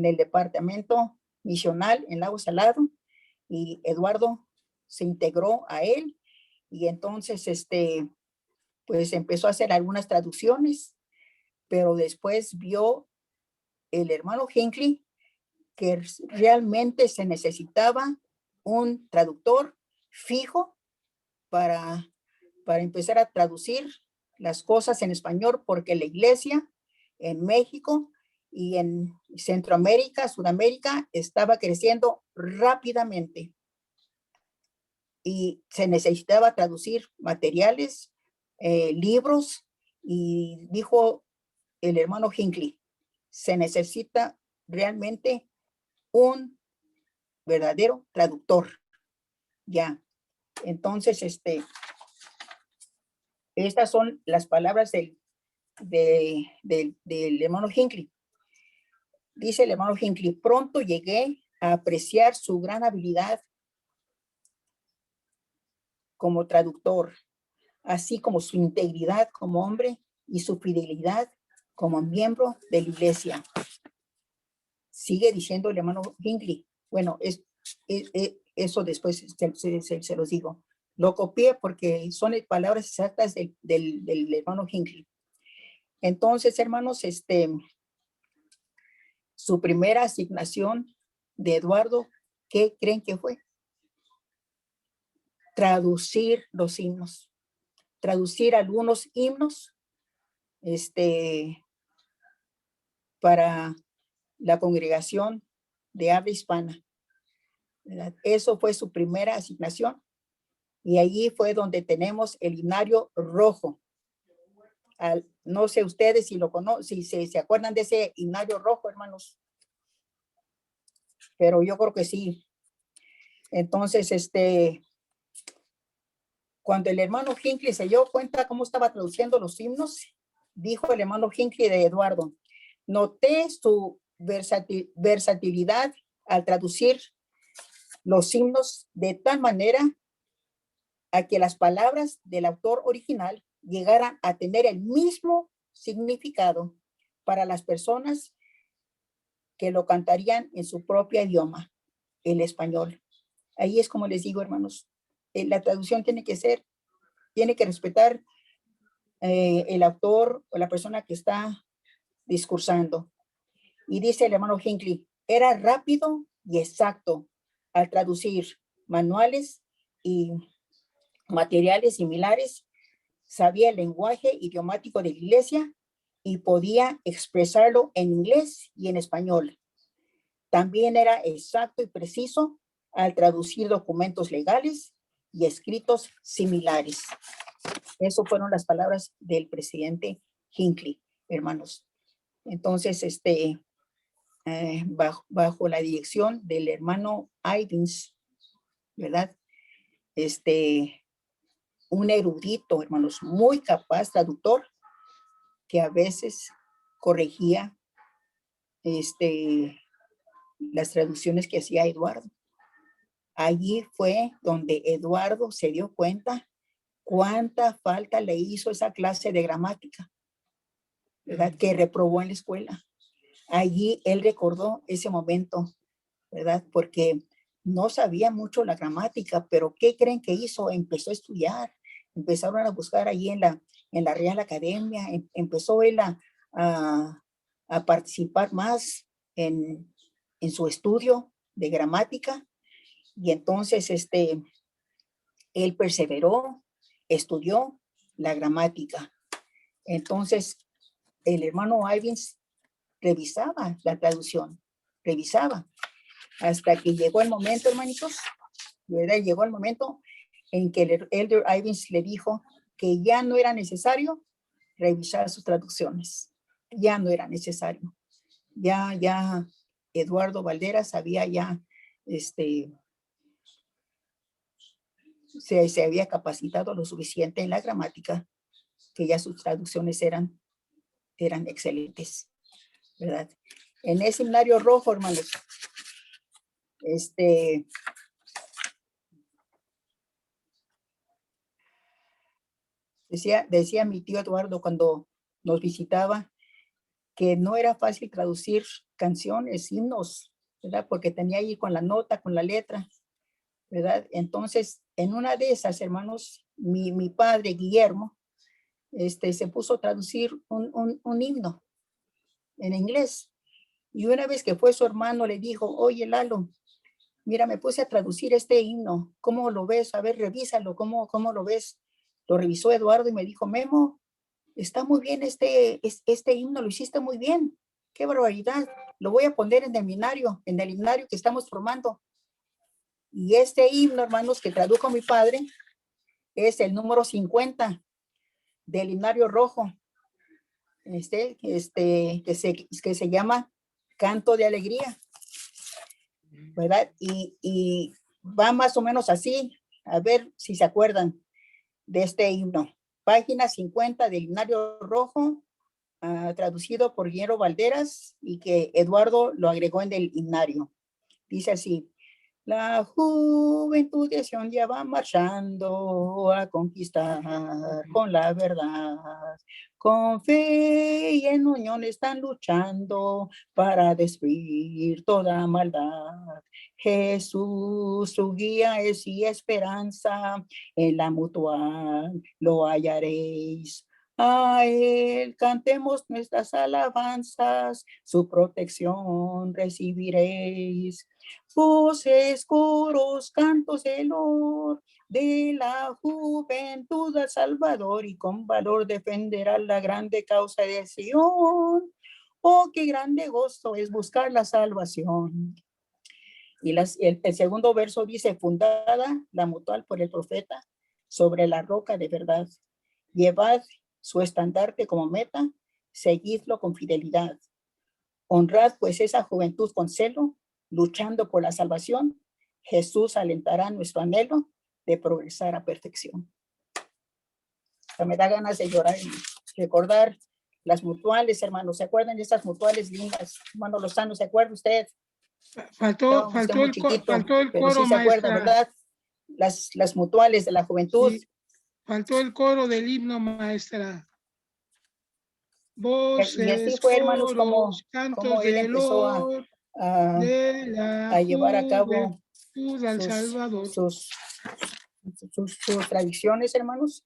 el departamento misional en Lago Salado, y Eduardo se integró a él, y entonces pues empezó a hacer algunas traducciones, pero después vio el hermano Hinckley que realmente se necesitaba un traductor fijo para empezar a traducir las cosas en español, porque la iglesia en México y en Centroamérica, Sudamérica, estaba creciendo rápidamente y se necesitaba traducir materiales, libros, y dijo el hermano Hinckley, se necesita realmente un verdadero traductor. Ya, entonces, estas son las palabras del hermano Hinckley. Dice el hermano Hinckley, pronto llegué a apreciar su gran habilidad como traductor, así como su integridad como hombre y su fidelidad como miembro de la iglesia. Sigue diciendo el hermano Hinckley. Bueno, eso después se los digo. Lo copié porque son palabras exactas del hermano Hinckley. Entonces, hermanos, su primera asignación de Eduardo, ¿qué creen que fue? Traducir los himnos, traducir algunos himnos, para la congregación de habla hispana, ¿verdad? Eso fue su primera asignación. Y allí fue donde tenemos el himnario rojo. No sé ustedes si lo conocen, si se acuerdan de ese himnario rojo, hermanos. Pero yo creo que sí. Entonces, cuando el hermano Hinckley se dio cuenta cómo estaba traduciendo los himnos, dijo el hermano Hinckley de Eduardo: noté su versatilidad al traducir los himnos de tal manera a que las palabras del autor original llegaran a tener el mismo significado para las personas que lo cantarían en su propio idioma, el español. Ahí es como les digo, hermanos, la traducción tiene que respetar el autor o la persona que está discursando. Y dice el hermano Hinckley, era rápido y exacto al traducir manuales y materiales similares, sabía el lenguaje idiomático de la iglesia y podía expresarlo en inglés y en español. También era exacto y preciso al traducir documentos legales y escritos similares. Eso fueron las palabras del presidente Hinckley, hermanos. Entonces, bajo la dirección del hermano Ivins, ¿verdad? Un erudito, hermanos, muy capaz traductor, que a veces corregía las traducciones que hacía Eduardo. Allí fue donde Eduardo se dio cuenta cuánta falta le hizo esa clase de gramática, ¿verdad? Que reprobó en la escuela. Allí él recordó ese momento, ¿verdad? Porque no sabía mucho la gramática, pero ¿qué creen que hizo? Empezó a estudiar, empezaron a buscar allí en la Real Academia, empezó él a participar más en su estudio de gramática, y entonces él perseveró, estudió la gramática. Entonces el hermano Ivins revisaba la traducción, revisaba, hasta que llegó el momento, hermanitos, ¿verdad? Llegó el momento en que el elder Ivins le dijo que ya no era necesario revisar sus traducciones, ya no era necesario. Ya Eduardo Valderas había se había capacitado lo suficiente en la gramática, que ya sus traducciones eran excelentes, ¿verdad? En ese himnario rojo, hermanos, decía mi tío Eduardo cuando nos visitaba que no era fácil traducir canciones, himnos, ¿verdad? Porque tenía ahí con la nota, con la letra, ¿verdad? Entonces, en una de esas, hermanos, mi padre, Guillermo, se puso a traducir un himno en inglés. Y una vez que fue su hermano, le dijo, oye, Lalo, mira, me puse a traducir este himno, ¿cómo lo ves? A ver, revísalo, ¿cómo lo ves? Lo revisó Eduardo y me dijo, Memo, está muy bien este himno, lo hiciste muy bien. Qué barbaridad. Lo voy a poner en el himnario que estamos formando. Y este himno, hermanos, que tradujo mi padre, es el número 50 del himnario rojo. Que se llama Canto de Alegría, ¿verdad? Y va más o menos así, a ver si se acuerdan de este himno. Página 50 del himnario rojo, traducido por Guillermo Valderas, y que Eduardo lo agregó en el himnario. Dice así: La juventud de Sion ya va marchando a conquistar con la verdad. Con fe y en unión están luchando para destruir toda maldad. Jesús, su guía es y esperanza, en la mutual lo hallaréis. A él cantemos nuestras alabanzas, su protección recibiréis. Voces, coros, cantos de honor de la juventud al Salvador, y con valor defenderá la grande causa de Sion. Oh, qué grande gozo es buscar la salvación. Y el segundo verso dice, fundada la mutual por el profeta sobre la roca de verdad. Llevad su estandarte como meta, seguidlo con fidelidad. Honrad pues esa juventud con celo, luchando por la salvación. Jesús alentará nuestro anhelo de progresar a perfección. O sea, me da ganas de llorar y recordar las mutuales, hermanos. ¿Se acuerdan de esas mutuales lindas? Hermano Lozano, ¿se acuerda usted? Faltó el Pero coro, sí se acuerda, maestra. ¿verdad? Las mutuales de la juventud. Sí, faltó el coro del himno, maestra. Y así Voces, fue, hermanos, coros, cantos como él de empezó olor a de la llevar a cabo juventud al Salvador. sus tradiciones, hermanos.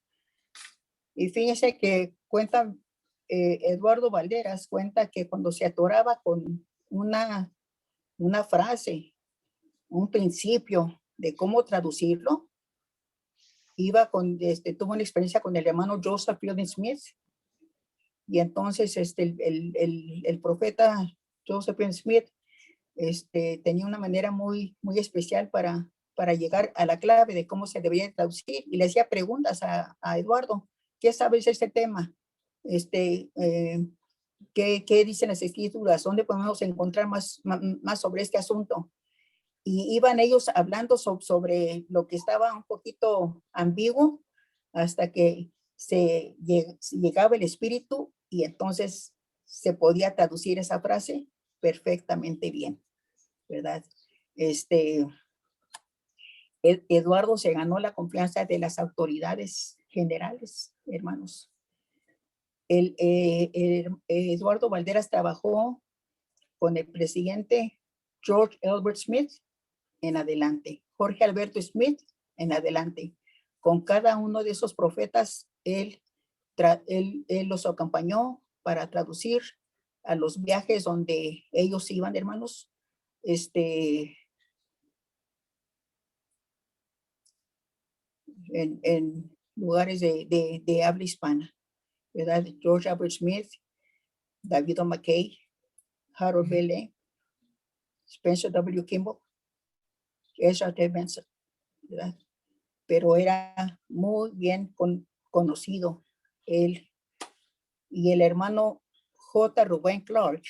Y fíjense que cuenta, Eduardo Valderas cuenta que cuando se atoraba con una frase, un principio de cómo traducirlo, tuvo una experiencia con el hermano Joseph Fielding Smith, y entonces el profeta Joseph Fielding Smith tenía una manera muy especial para llegar a la clave de cómo se debía traducir, y le hacía preguntas a Eduardo. ¿Qué sabes de este tema? ¿Qué dicen las escrituras? ¿Dónde podemos encontrar más sobre este asunto? Y iban ellos hablando sobre lo que estaba un poquito ambiguo, hasta que llegaba el espíritu, y entonces se podía traducir esa frase perfectamente bien, ¿verdad? Eduardo se ganó la confianza de las autoridades generales, hermanos. Eduardo Valderas trabajó con el presidente George Elbert Smith en adelante, Jorge Alberto Smith en adelante. Con cada uno de esos profetas, él los acompañó para traducir a los viajes donde ellos iban, hermanos. En lugares de habla hispana, ¿verdad? George Albert Smith, David O. McKay, Harold Bailey, Spencer W. Kimball, Ezra T. Benson, ¿verdad? Pero era muy bien conocido él. Y el hermano J. Rubén Clark,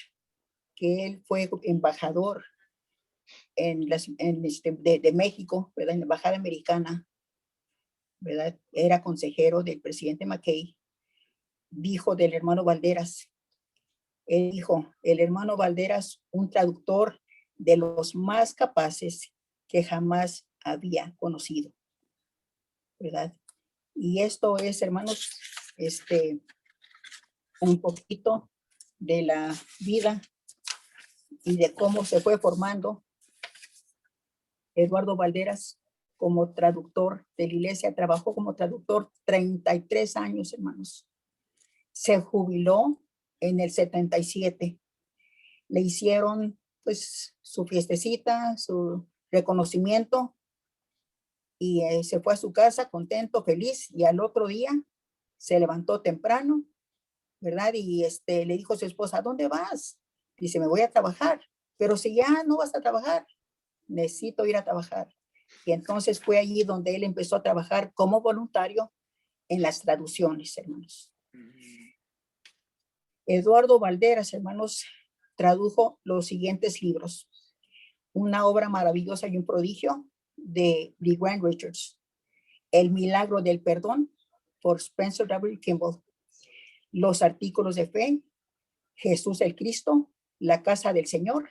que él fue embajador de México, ¿verdad? En la embajada americana, ¿verdad? Era consejero del presidente McKay. Dijo del hermano Valderas, él dijo, el hermano Valderas, un traductor de los más capaces que jamás había conocido, ¿verdad? Y esto es, hermanos, un poquito de la vida y de cómo se fue formando Eduardo Valderas como traductor de la iglesia. Trabajó como traductor 33 años, hermanos. Se jubiló en el 77. Le hicieron pues su fiestecita, su reconocimiento, y se fue a su casa contento, feliz, y al otro día se levantó temprano, ¿verdad? Y le dijo a su esposa, ¿a dónde vas? Dice, me voy a trabajar. Pero si ya no vas a trabajar, necesito ir a trabajar. Y entonces fue allí donde él empezó a trabajar como voluntario en las traducciones, hermanos. Eduardo Valderas, hermanos, tradujo los siguientes libros. Una obra maravillosa y un prodigio de Grant Richards. El milagro del perdón, por Spencer W. Kimball. Los artículos de fe, Jesús el Cristo, la casa del Señor,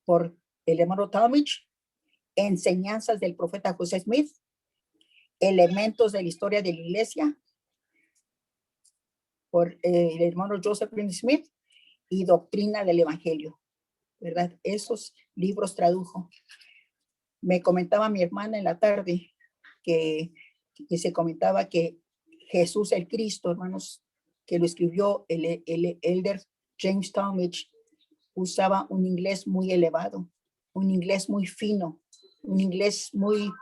por el hermano Talmage. Enseñanzas del profeta José Smith, Elementos de la historia de la iglesia, por el hermano Joseph Green Smith, y Doctrina del Evangelio, ¿verdad? Esos libros tradujo. Me comentaba mi hermana en la tarde que se comentaba que Jesús el Cristo, hermanos, que lo escribió el elder James Talmage, usaba un inglés muy elevado, un inglés muy fino, un inglés muy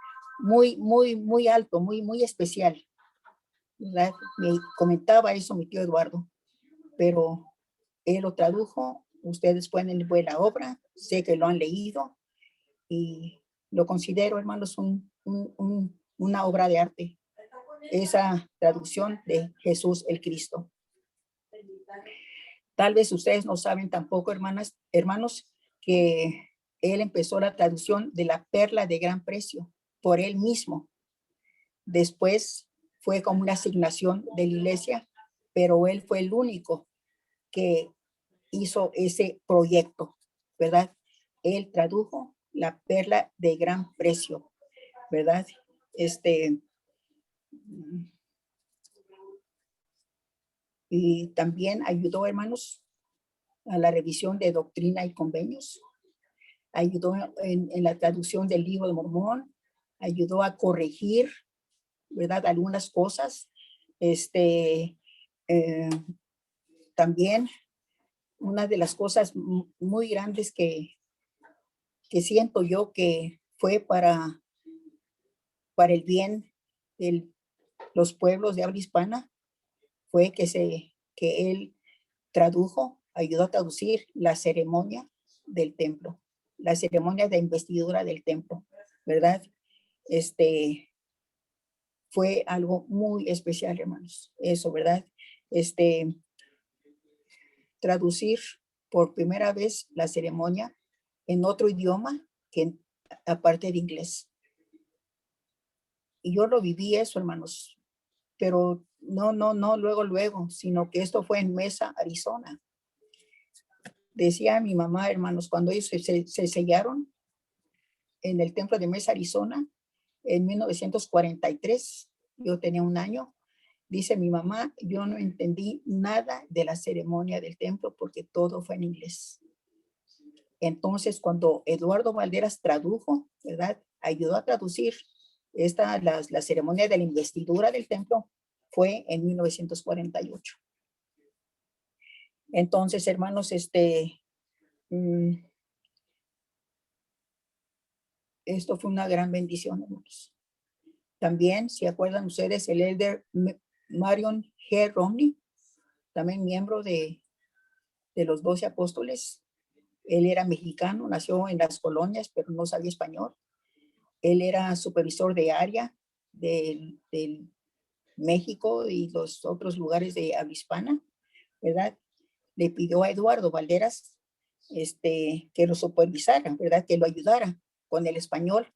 alto, muy especial, ¿verdad? Me comentaba eso mi tío Eduardo, pero él lo tradujo. Ustedes pueden ver la obra, sé que lo han leído y lo considero, hermanos, una obra de arte, esa traducción de Jesús el Cristo. Tal vez ustedes no saben tampoco, hermanos, que él empezó la traducción de la perla de gran precio por él mismo. Después fue como una asignación de la iglesia, pero él fue el único que hizo ese proyecto, ¿verdad? Él tradujo la perla de gran precio, ¿verdad? Y también ayudó, hermanos, a la revisión de Doctrina y Convenios, ayudó en la traducción del Libro de Mormón, ayudó a corregir, ¿verdad? Algunas cosas. También una de las cosas muy grandes que siento yo que fue para el bien de los pueblos de habla hispana fue que él tradujo, ayudó a traducir la ceremonia del templo, la ceremonia de investidura del templo, ¿verdad? Fue algo muy especial, hermanos, eso, ¿verdad? Traducir por primera vez la ceremonia en otro idioma que aparte de inglés. Y yo lo viví eso, hermanos, pero no luego, sino que esto fue en Mesa, Arizona. Decía mi mamá, hermanos, cuando ellos se sellaron en el templo de Mesa, Arizona, en 1943, yo tenía 1 año, dice mi mamá, yo no entendí nada de la ceremonia del templo porque todo fue en inglés. Entonces, cuando Eduardo Valderas tradujo, ¿verdad? Ayudó a traducir la ceremonia de la investidura del templo, fue en 1948. Entonces, hermanos, esto fue una gran bendición, hermanos. También, si acuerdan ustedes, el elder Marion G. Romney, también miembro de los 12 apóstoles. Él era mexicano, nació en las colonias, pero no sabía español. Él era supervisor de área del México y los otros lugares de habla hispana, ¿verdad? Le pidió a Eduardo Valderas que lo supervisara, ¿verdad? Que lo ayudara con el español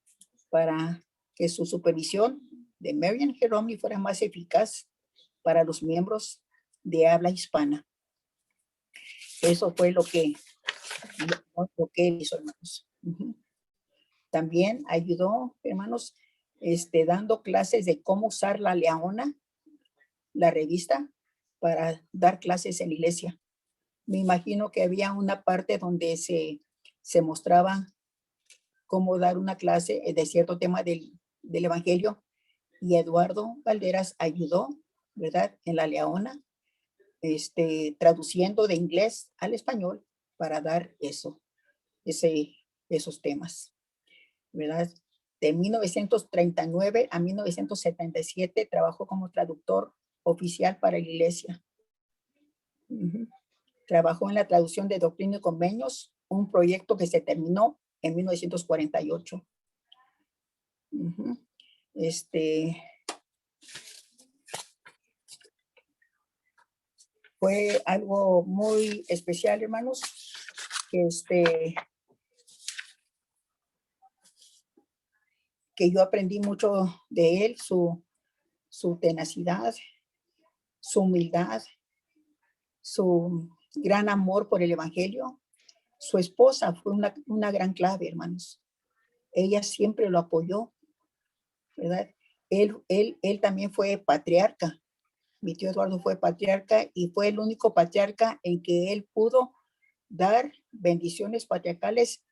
para que su supervisión de Marion G. Romney fuera más eficaz para los miembros de habla hispana. Eso fue lo que él hizo, hermanos. También ayudó, hermanos, dando clases de cómo usar la Leona, la revista, para dar clases en la iglesia. Me imagino que había una parte donde se mostraba cómo dar una clase de cierto tema del evangelio, y Eduardo Valderas ayudó, ¿verdad? En la Leona, traduciendo de inglés al español para dar esos temas, ¿verdad? De 1939 a 1977 trabajó como traductor oficial para la iglesia. Trabajó en la traducción de Doctrina y Convenios, un proyecto que se terminó en 1948. Fue algo muy especial, hermanos, que yo aprendí mucho de él, su tenacidad, su humildad, su gran amor por el evangelio. Su esposa fue una gran clave, hermanos. ella siempre lo apoyó, ¿verdad? Él también fue patriarca. Mi tío Eduardo fue patriarca y fue el único patriarca en que él pudo dar bendiciones patriarcales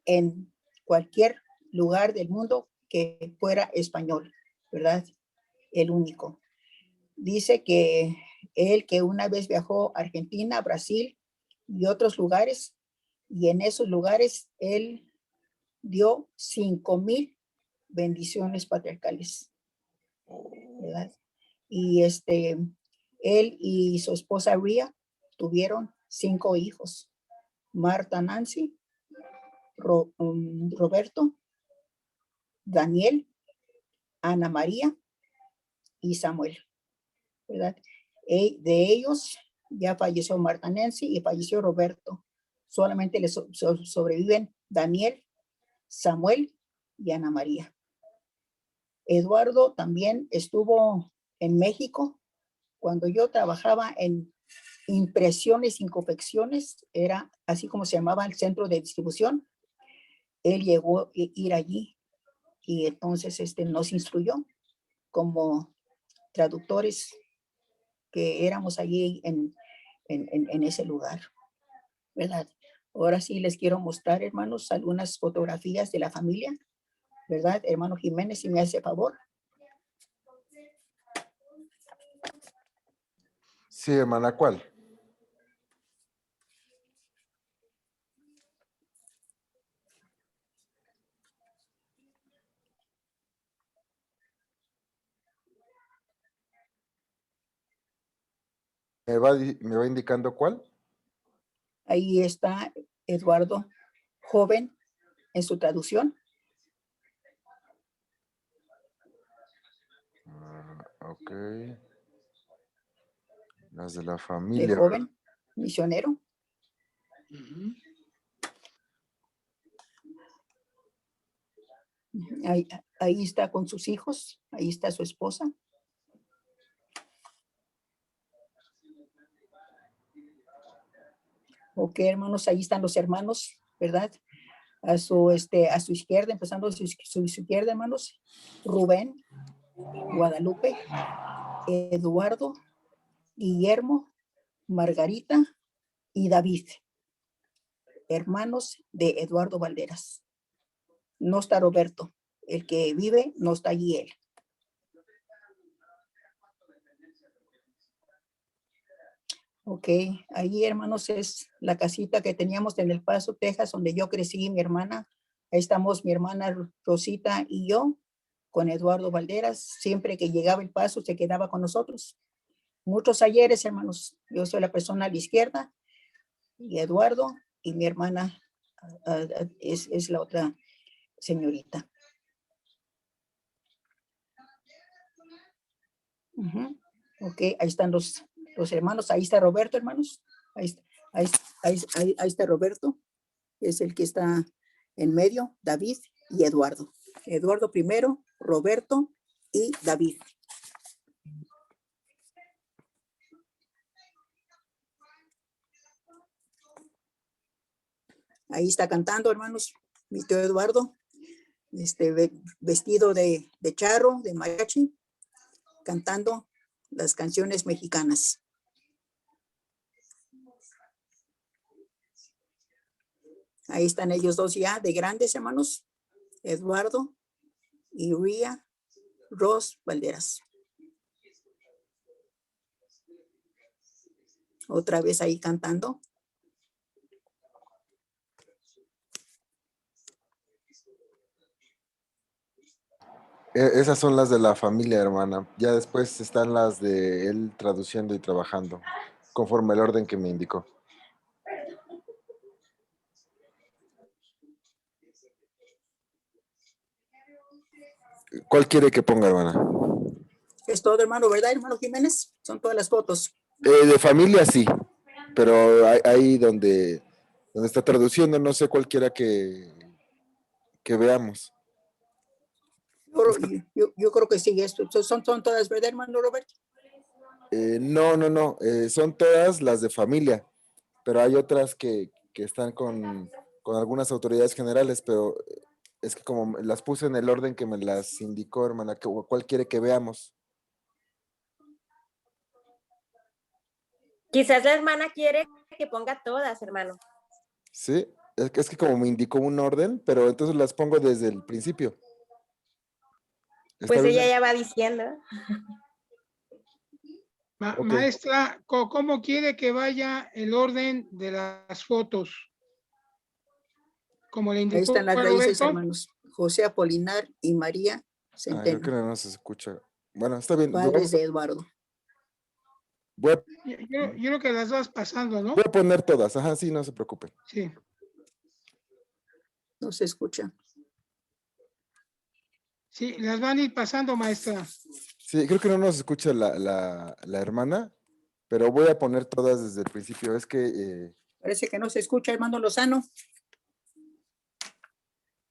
en cualquier lugar del mundo que fuera español, ¿verdad? El único. Dice que él que una vez viajó a Argentina, Brasil y otros lugares, y en esos lugares él dio 5,000 bendiciones patriarcales, ¿verdad? Y él y su esposa Ria tuvieron 5 hijos: Marta, Nancy, Roberto, Daniel, Ana María y Samuel, ¿verdad? De ellos ya falleció Marta Nancy y falleció Roberto. Solamente le sobreviven Daniel, Samuel y Ana María. Eduardo también estuvo en México. Cuando yo trabajaba en impresiones y confecciones, era así como se llamaba el centro de distribución, él llegó a ir allí y entonces nos instruyó como traductores que éramos allí en ese lugar, ¿verdad? Ahora sí les quiero mostrar, hermanos, algunas fotografías de la familia, ¿verdad? Hermano Jiménez, si me hace favor. Sí, hermana, ¿cuál? ¿Me va indicando cuál? Ahí está Eduardo, joven, en su traducción. Ok. Las de la De familia. joven, misionero. Ujú. Ahí está con sus hijos, ahí está su esposa. Ok, hermanos, ahí están los hermanos, ¿verdad? A su izquierda, empezando a su izquierda, hermanos, Rubén, Guadalupe, Eduardo, Guillermo, Margarita y David, hermanos de Eduardo Valderas. No está Roberto, el que vive, no está allí él. Ok, ahí, hermanos, es la casita que teníamos en El Paso, Texas, donde yo crecí, mi hermana. Ahí estamos mi hermana Rosita y yo con Eduardo Valderas. Siempre que llegaba El Paso se quedaba con nosotros. Muchos ayeres, hermanos. Yo soy la persona a la izquierda y Eduardo y mi hermana es la otra señorita. Ok, ahí están los hermanos. Ahí está Roberto, hermanos. Ahí está Roberto. Es el que está en medio, David y Eduardo. Eduardo primero, Roberto y David. Ahí está cantando, hermanos, mi tío Eduardo, vestido de charro, de mariachi, cantando las canciones mexicanas. Ahí están ellos dos ya de grandes, hermanos, Eduardo y Ria Ros Valderas. Otra vez ahí cantando. Esas son las de la familia, hermana. Ya después están las de él traduciendo y trabajando, conforme el orden que me indicó. ¿Cuál quiere que ponga, hermana? Es todo, hermano, ¿verdad, hermano Jiménez? Son todas las fotos. De familia sí, pero ahí donde está traduciendo, no sé cualquiera que veamos. Yo creo que sí, son todas, ¿verdad, hermano Roberto? No, son todas las de familia, pero hay otras que están con algunas autoridades generales, pero Es que como las puse en el orden que me las indicó, hermana, ¿cuál quiere que veamos? Quizás la hermana quiere que ponga todas, hermano. Sí, es que como me indicó un orden, pero entonces las pongo desde el principio. ¿Está Pues bien? ella ya va diciendo. Ok. Maestra, ¿cómo quiere que vaya el orden de las fotos? Como le Ahí indicó están las raíces, Roberto. hermanos. José Apolinar y María Creo Centeno, que no se escucha. Bueno, está bien. padres de Eduardo. Voy a, Yo creo que las vas pasando, ¿no? voy a poner todas. Ajá, sí, no se preocupen. Sí. No se escucha. Sí, las van a ir pasando, maestra. Sí, creo que no nos escucha la hermana, pero voy a poner todas desde el principio. Es que Parece que no se escucha, hermano Lozano.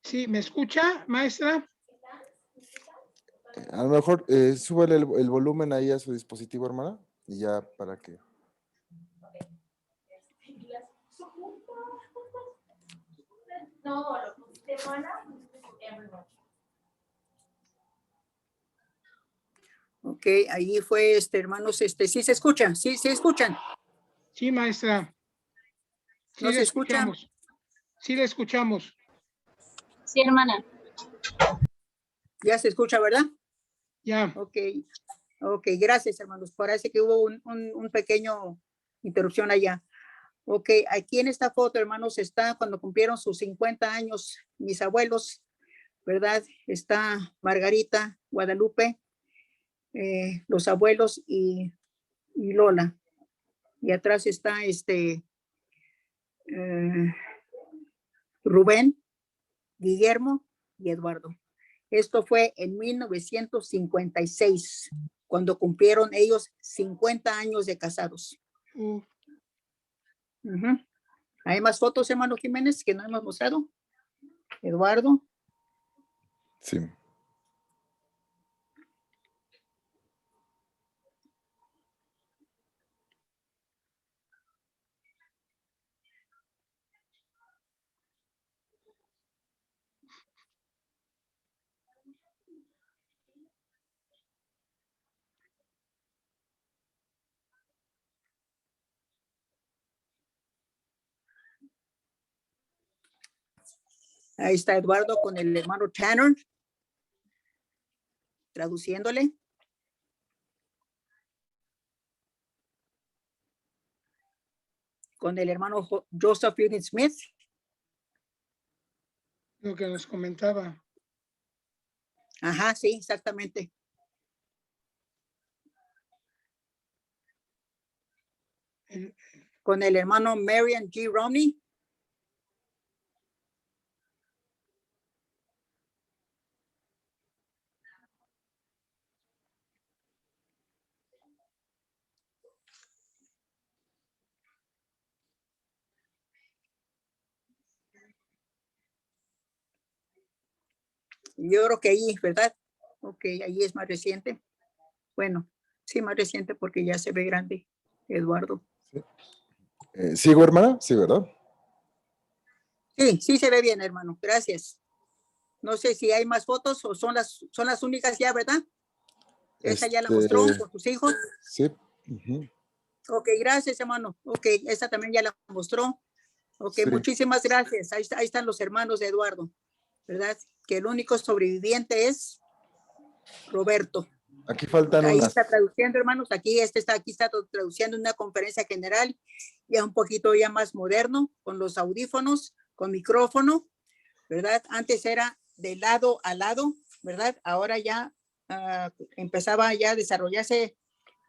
Sí, ¿me escucha, maestra? a lo mejor súbele el volumen ahí a su dispositivo, hermana, y ya para que. Ok, ahí fue, hermanos, sí se escucha, sí escuchan. Sí, maestra. Sí, ¿No le se escucha? escuchamos. Sí, le escuchamos. Sí, hermana. Ya se escucha, ¿verdad? Ya. Ok, gracias, hermanos. Parece que hubo un pequeño interrupción allá. Ok, aquí en esta foto, hermanos, está cuando cumplieron sus 50 años mis abuelos, ¿verdad? Está Margarita, Guadalupe, los abuelos y Lola. Y atrás está Rubén, Guillermo y Eduardo. Esto fue en 1956, cuando cumplieron ellos 50 años de casados. ¿Hay más fotos, hermano Jiménez, que no hemos mostrado? Eduardo. Sí. Ahí está Eduardo con el hermano Tanner, traduciéndole. Con el hermano Joseph Fielding Smith. Lo que nos comentaba. Ajá, sí, exactamente. Con el hermano Marion G. Romney. Yo creo que ahí, ¿verdad? Ok, ahí es más reciente. Bueno, sí, más reciente porque ya se ve grande, Eduardo. ¿Sigo, hermana? Sí, ¿verdad? Sí se ve bien, hermano. Gracias. No sé si hay más fotos o son las únicas ya, ¿verdad? Esa ya la mostró con tus hijos. Sí. Ok, gracias, hermano. Ok, esa también ya la mostró. Ok, Sí. muchísimas gracias. Ahí están los hermanos de Eduardo, ¿verdad? Que el único sobreviviente es Roberto. Aquí faltan Ahí unas. está traduciendo, hermanos. Aquí está traduciendo una conferencia general, ya un poquito ya más moderno, con los audífonos, con micrófono, ¿verdad? Antes era de lado a lado, ¿verdad? Ahora ya empezaba ya a desarrollarse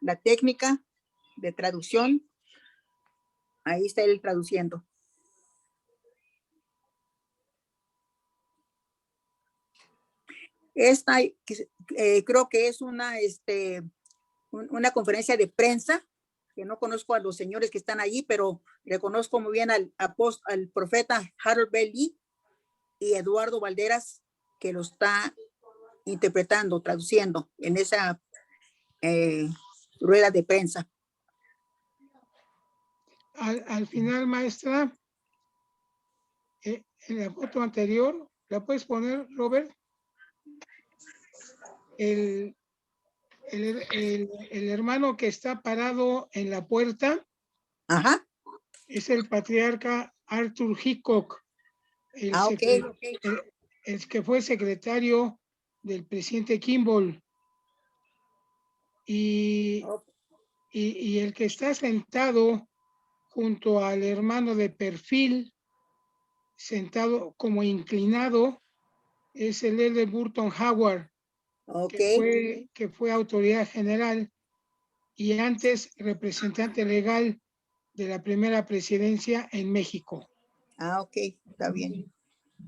la técnica de traducción. Ahí está él traduciendo. Esta creo que es una conferencia de prensa, que no conozco a los señores que están allí, pero reconozco muy bien al profeta Harold B. Lee y Eduardo Valderas, que lo está interpretando, traduciendo en esa rueda de prensa. Al final, maestra, en la foto anterior ¿La puedes poner, Robert? El hermano que está parado en la puerta Ajá. es el patriarca Arthur Hickok, el, Ok, secre- ok. el que fue secretario del presidente Kimball. Y, Ok. y el que está sentado junto al hermano de perfil, sentado como inclinado, es el L. Burton Howard, Ok. que fue autoridad general y antes representante legal de la primera presidencia en México. Ah, ok, está bien.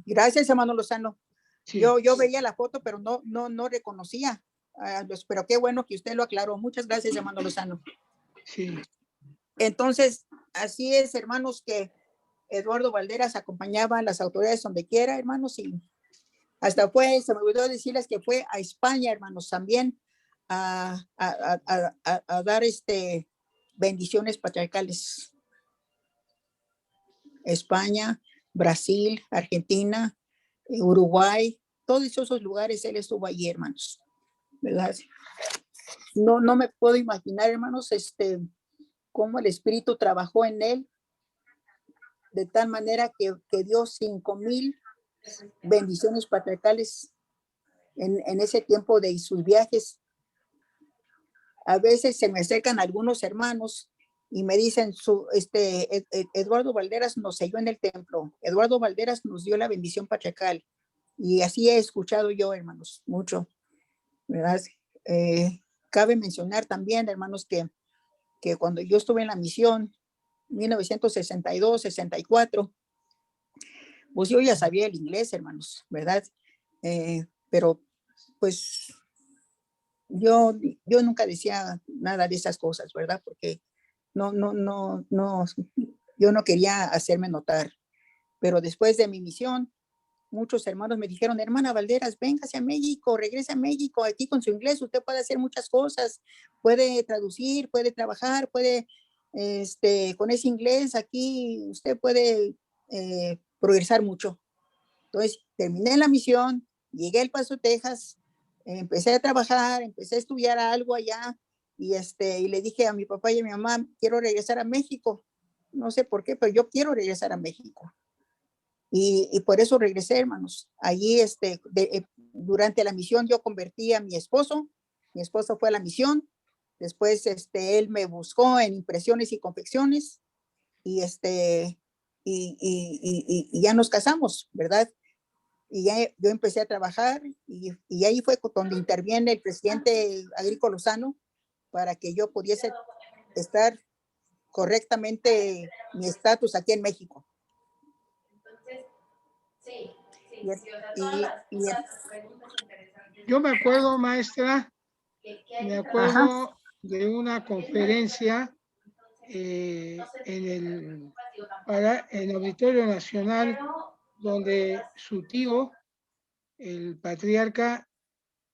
Gracias, hermano Lozano. Sí, Yo veía la foto, pero no reconocía. Pero qué bueno que usted lo aclaró. Muchas gracias, hermano Lozano. sí. Entonces, así es, hermanos, que Eduardo Valderas acompañaba a las autoridades donde quiera, hermanos, y hasta se me olvidó decirles que fue a España, hermanos, también a dar bendiciones patriarcales. España, Brasil, Argentina, Uruguay, todos esos lugares él estuvo allí, hermanos, ¿verdad? No me puedo imaginar, hermanos, cómo el Espíritu trabajó en él de tal manera que dio 5,000 bendiciones patriarcales en ese tiempo de sus viajes. A veces se me acercan algunos hermanos y me dicen, Eduardo Valderas nos selló en el templo, Eduardo Valderas nos dio la bendición patriarcal. Y así he escuchado yo, hermanos, mucho, ¿verdad? Cabe mencionar también, hermanos, que cuando yo estuve en la misión, 1962, 64, pues yo ya sabía el inglés, hermanos, ¿verdad? Pero pues yo nunca decía nada de esas cosas, ¿verdad? Porque no, yo no quería hacerme notar. Pero después de mi misión, muchos hermanos me dijeron, hermana Valderas, véngase a México, regrese a México, aquí con su inglés usted puede hacer muchas cosas, puede traducir, puede trabajar, puede, con ese inglés aquí usted puede progresar mucho. Entonces, terminé la misión, llegué al Paso, Texas, empecé a trabajar, empecé a estudiar algo allá y le dije a mi papá y a mi mamá, quiero regresar a México. No sé por qué, pero yo quiero regresar a México. Y por eso regresé, hermanos. Allí, durante la misión, yo convertí a mi esposo fue a la misión, después, él me buscó en impresiones y confecciones, y y ya nos casamos, ¿verdad? Y ya yo empecé a trabajar, y ahí fue donde interviene el presidente Agrícola Lozano para que yo pudiese estar correctamente mi estatus aquí en México. Y, Yo me acuerdo, maestra, me ajá, acuerdo de una conferencia en el Auditorio Nacional, donde su tío, el patriarca,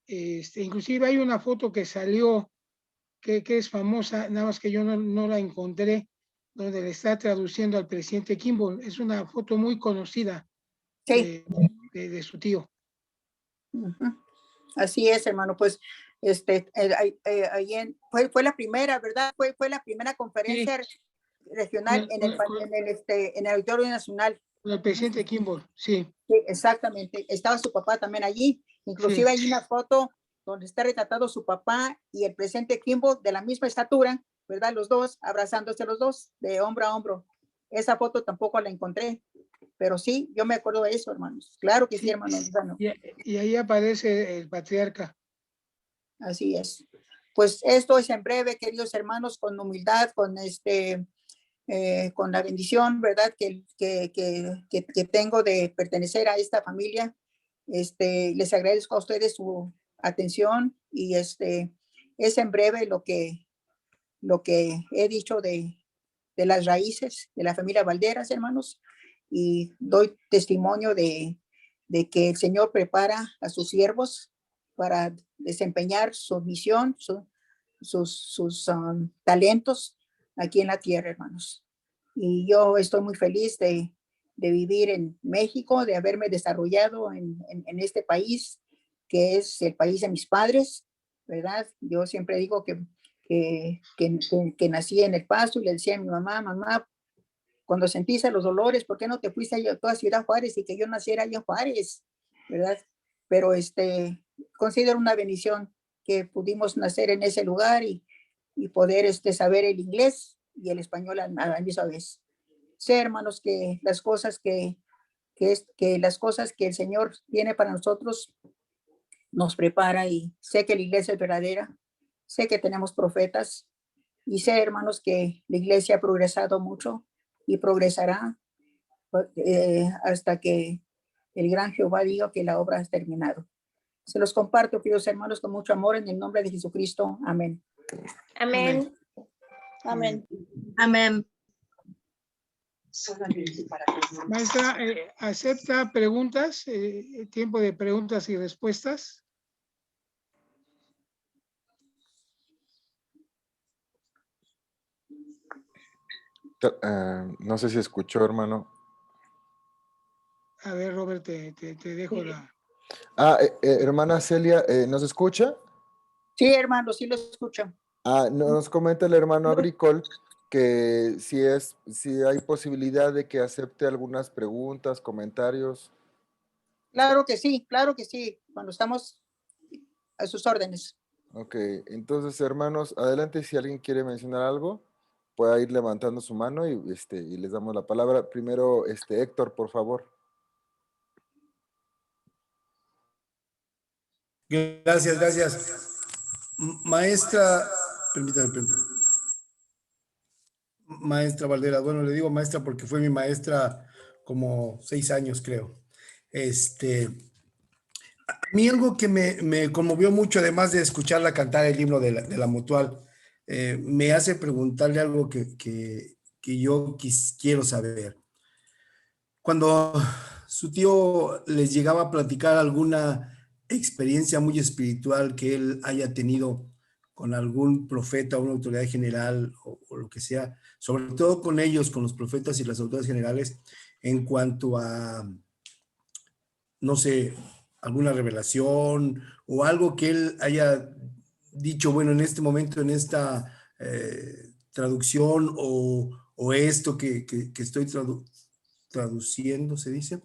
inclusive hay una foto que salió, que es famosa, nada más que yo no la encontré, donde le está traduciendo al presidente Kimball. Es una foto muy conocida sí. de su tío. Ujú. Así es, hermano, pues fue la primera, ¿verdad? Fue la primera conferencia regional en el Auditorio Nacional. Con el presidente Kimball, sí. Sí, exactamente. Estaba su papá también allí. Inclusive Sí. hay una foto donde está retratado su papá y el presidente Kimball de la misma estatura, ¿verdad? Los dos, abrazándose los dos, de hombro a hombro. Esa foto tampoco la encontré, pero sí, yo me acuerdo de eso, hermanos. Claro que sí, hermanos. Y ahí aparece el patriarca. Así es. Pues esto es en breve, queridos hermanos, con humildad, con la bendición, ¿verdad? Que tengo de pertenecer a esta familia. Les agradezco a ustedes su atención y es en breve lo que he dicho de las raíces de la familia Valderas, hermanos, y doy testimonio de que el Señor prepara a sus siervos para desempeñar su misión, sus talentos aquí en la tierra, hermanos. Y yo estoy muy feliz de vivir en México, de haberme desarrollado en este país, que es el país de mis padres, ¿verdad? Yo siempre digo que nací en El Paso y le decía a mi mamá, mamá, cuando sentiste los dolores, ¿por qué no te fuiste a toda Ciudad Juárez y que yo naciera allá en Juárez, ¿verdad? Pero considero una bendición que pudimos nacer en ese lugar y poder saber el inglés y el español a la misma vez. Sé, hermanos, que las cosas que el Señor tiene para nosotros nos prepara, y sé que la iglesia es verdadera, sé que tenemos profetas y sé, hermanos, que la iglesia ha progresado mucho y progresará hasta que el gran Jehová diga que la obra ha terminado. Se los comparto, queridos hermanos, con mucho amor en el nombre de Jesucristo. Amén. Amén. Amén. Amén. Maestra, ¿acepta preguntas? Tiempo de preguntas y respuestas. No sé si escuchó, hermano. A ver, Robert, te dejo la... Hermana Celia, ¿nos escucha? Sí, hermano, sí lo escucho. Nos comenta el hermano Agricol que si hay posibilidad de que acepte algunas preguntas, comentarios. Claro que sí, cuando estamos a sus órdenes. Ok, entonces, hermanos, adelante, si alguien quiere mencionar algo, pueda ir levantando su mano y les damos la palabra. Primero, Héctor, por favor. Gracias. Maestra, permítame. Maestra Valderas, bueno, le digo maestra porque fue mi maestra como 6 años, creo. A mí algo que me conmovió mucho, además de escucharla cantar el himno de la Mutual, me hace preguntarle algo que yo quiero saber. Cuando su tío les llegaba a platicar alguna experiencia muy espiritual que él haya tenido con algún profeta o una autoridad general o lo que sea, sobre todo con ellos, con los profetas y las autoridades generales, en cuanto a, no sé, alguna revelación o algo que él haya dicho, bueno, en este momento, en esta traducción o esto que estoy traduciendo, se dice,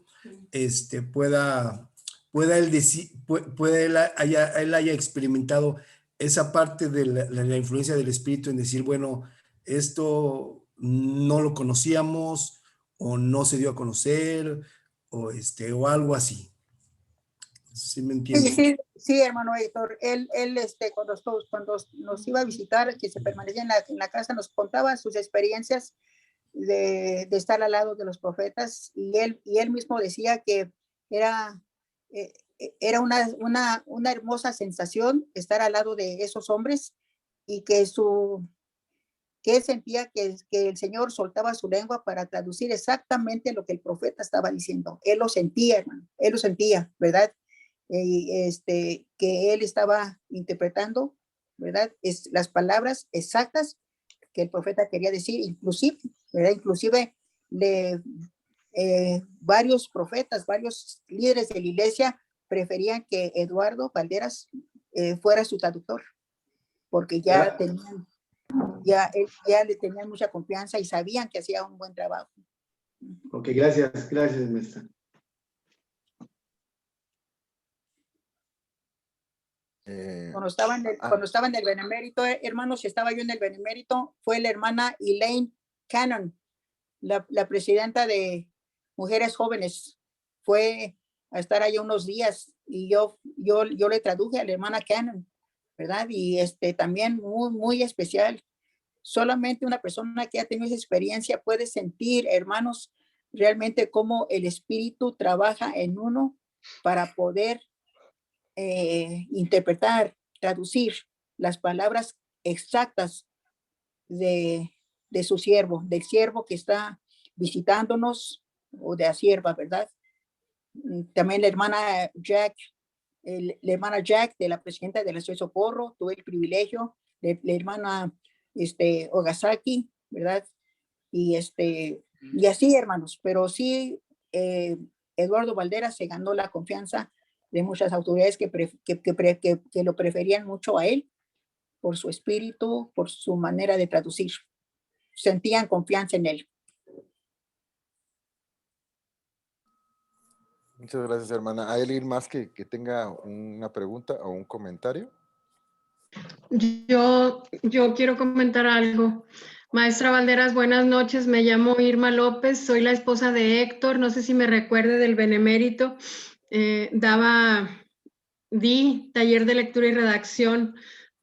pueda él decir, él haya experimentado esa parte de la influencia del Espíritu en decir, bueno, esto no lo conocíamos o no se dio a conocer o algo así. ¿Sí me entiendes? Sí, hermano Héctor. Él cuando nos iba a visitar, que se permanecía en la casa, nos contaba sus experiencias de estar al lado de los profetas, y él mismo decía que era una hermosa sensación estar al lado de esos hombres, y que él sentía que el Señor soltaba su lengua para traducir exactamente lo que el profeta estaba diciendo. Él lo sentía, hermano, él lo sentía, ¿verdad? Que él estaba interpretando, ¿verdad? Las palabras exactas que el profeta quería decir, inclusive, ¿verdad? Inclusive varios profetas, varios líderes de la iglesia preferían que Eduardo Valderas fuera su traductor, porque ya le tenían mucha confianza y sabían que hacía un buen trabajo. Ok, gracias, maestra. Cuando estaba en el Benemérito, hermanos, estaba yo en el Benemérito, fue la hermana Elaine Cannon, la presidenta de Mujeres Jóvenes, fue a estar allá unos días, y yo le traduje a la hermana Cannon, ¿verdad? Y también muy especial. Solamente una persona que ha tenido esa experiencia puede sentir, hermanos, realmente cómo el Espíritu trabaja en uno para poder interpretar, traducir las palabras exactas de su siervo, del siervo que está visitándonos, o de la sierva, ¿verdad? También la hermana Jack, de la presidenta de la Ciudad de Socorro, tuve el privilegio, de la hermana Ogasaki, ¿verdad? Y así, hermanos, pero sí, Eduardo Valderas se ganó la confianza de muchas autoridades que lo preferían mucho a él por su espíritu, por su manera de traducir. Sentían confianza en él. Muchas gracias, hermana. ¿Hay alguien más que tenga una pregunta o un comentario? Yo quiero comentar algo. Maestra Valderas, buenas noches. Me llamo Irma López, soy la esposa de Héctor. No sé si me recuerde del Benemérito. Di taller de lectura y redacción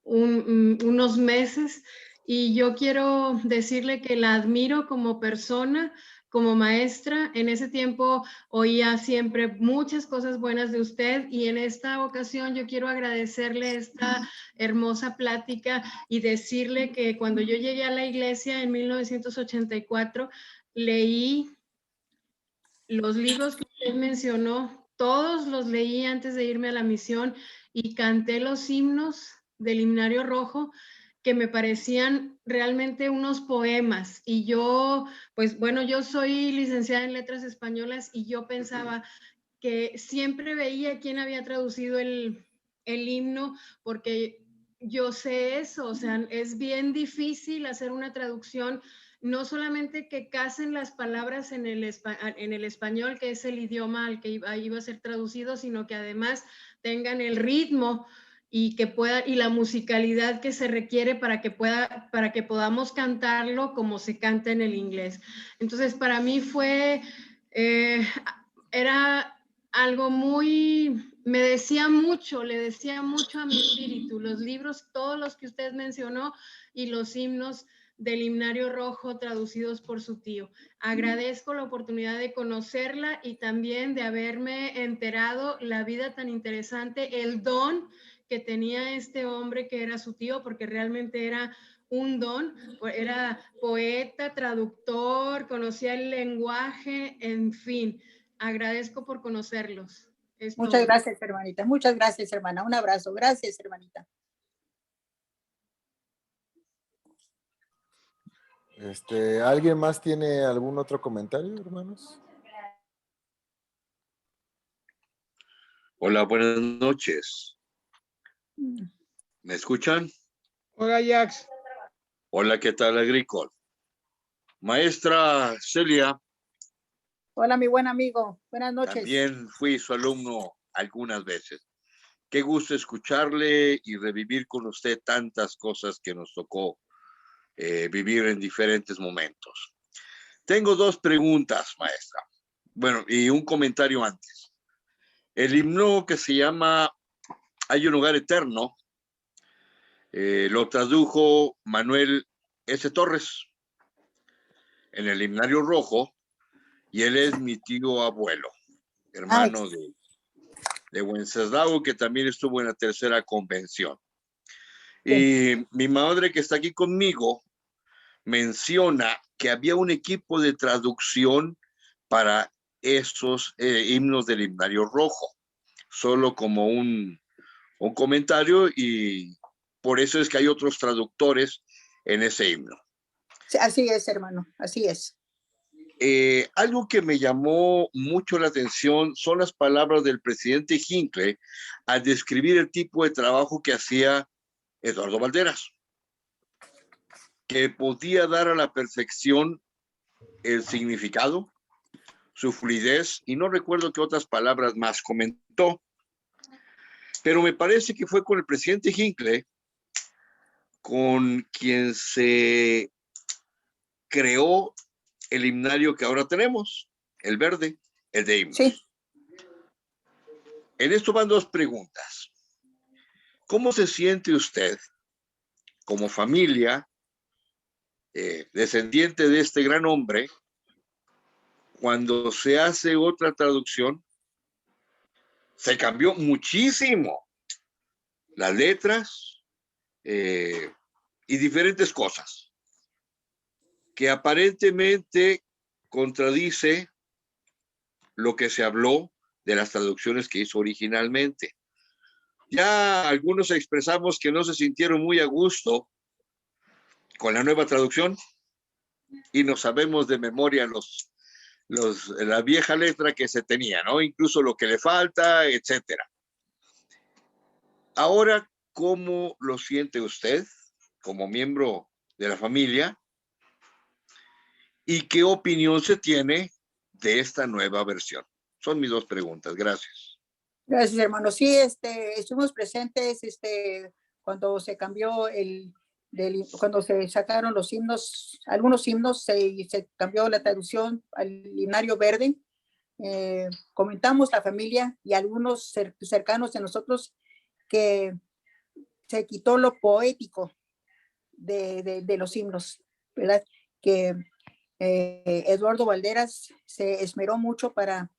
unos meses y yo quiero decirle que la admiro como persona, como maestra. En ese tiempo oía siempre muchas cosas buenas de usted y en esta ocasión yo quiero agradecerle esta hermosa plática y decirle que cuando yo llegué a la iglesia en 1984, leí los libros que usted mencionó, todos los leí antes de irme a la misión y canté los himnos del Himnario Rojo que me parecían realmente unos poemas. Y yo, pues bueno, yo soy licenciada en Letras Españolas y yo pensaba que siempre veía quién había traducido el himno, porque yo sé eso, o sea, es bien difícil hacer una traducción, no solamente que casen las palabras en el español, que es el idioma al que iba a ser traducido, sino que además tengan el ritmo y que pueda, y la musicalidad que se requiere para que podamos cantarlo como se canta en el inglés. Entonces, para mí era algo me decía mucho, le decía mucho a mi espíritu, los libros, todos los que usted mencionó y los himnos del Himnario Rojo traducidos por su tío. Agradezco la oportunidad de conocerla y también de haberme enterado la vida tan interesante, el don que tenía este hombre que era su tío, porque realmente era un don, era poeta, traductor, conocía el lenguaje, en fin. Agradezco por conocerlos. Muchas gracias, hermanita. Muchas gracias, hermana. Un abrazo. Gracias, hermanita. ¿Alguien más tiene algún otro comentario, hermanos? Hola, buenas noches. ¿Me escuchan? Hola, Jax. Hola, ¿qué tal, Agricol? Maestra Celia. Hola, mi buen amigo. Buenas noches. También fui su alumno algunas veces. Qué gusto escucharle y revivir con usted tantas cosas que nos tocó vivir en diferentes momentos. Tengo dos preguntas, maestra. Bueno, y un comentario antes. El himno que se llama Hay un lugar eterno, lo tradujo Manuel S. Torres en el Himnario Rojo, y él es mi tío abuelo, hermano de Wenceslao, que también estuvo en la tercera convención. Y mi madre, que está aquí conmigo, menciona que había un equipo de traducción para esos himnos del Himnario Rojo, solo como un comentario, y por eso es que hay otros traductores en ese himno. Sí, así es, hermano, así es. Algo que me llamó mucho la atención son las palabras del presidente Hinckley al describir el tipo de trabajo que hacía Eduardo Valderas, que podía dar a la perfección el significado, su fluidez, y no recuerdo qué otras palabras más comentó, pero me parece que fue con el presidente Hinckley con quien se creó el himnario que ahora tenemos, el verde, el de himnos. Sí. En esto van dos preguntas. ¿Cómo se siente usted como familia, descendiente de este gran hombre, cuando se hace otra traducción? Se cambió muchísimo las letras y diferentes cosas que aparentemente contradice lo que se habló de las traducciones que hizo originalmente. Ya algunos expresamos que no se sintieron muy a gusto con la nueva traducción y no sabemos de memoria la vieja letra que se tenía, ¿no? Incluso lo que le falta, etcétera. Ahora, ¿cómo lo siente usted como miembro de la familia? ¿Y qué opinión se tiene de esta nueva versión? Son mis dos preguntas. Gracias. Gracias, hermano. Sí, estuvimos presentes cuando se cambió cuando se sacaron los himnos, algunos himnos, se cambió la traducción al himnario verde. Comentamos la familia y algunos cercanos de nosotros que se quitó lo poético de los himnos, ¿verdad? Que Eduardo Valderas se esmeró mucho para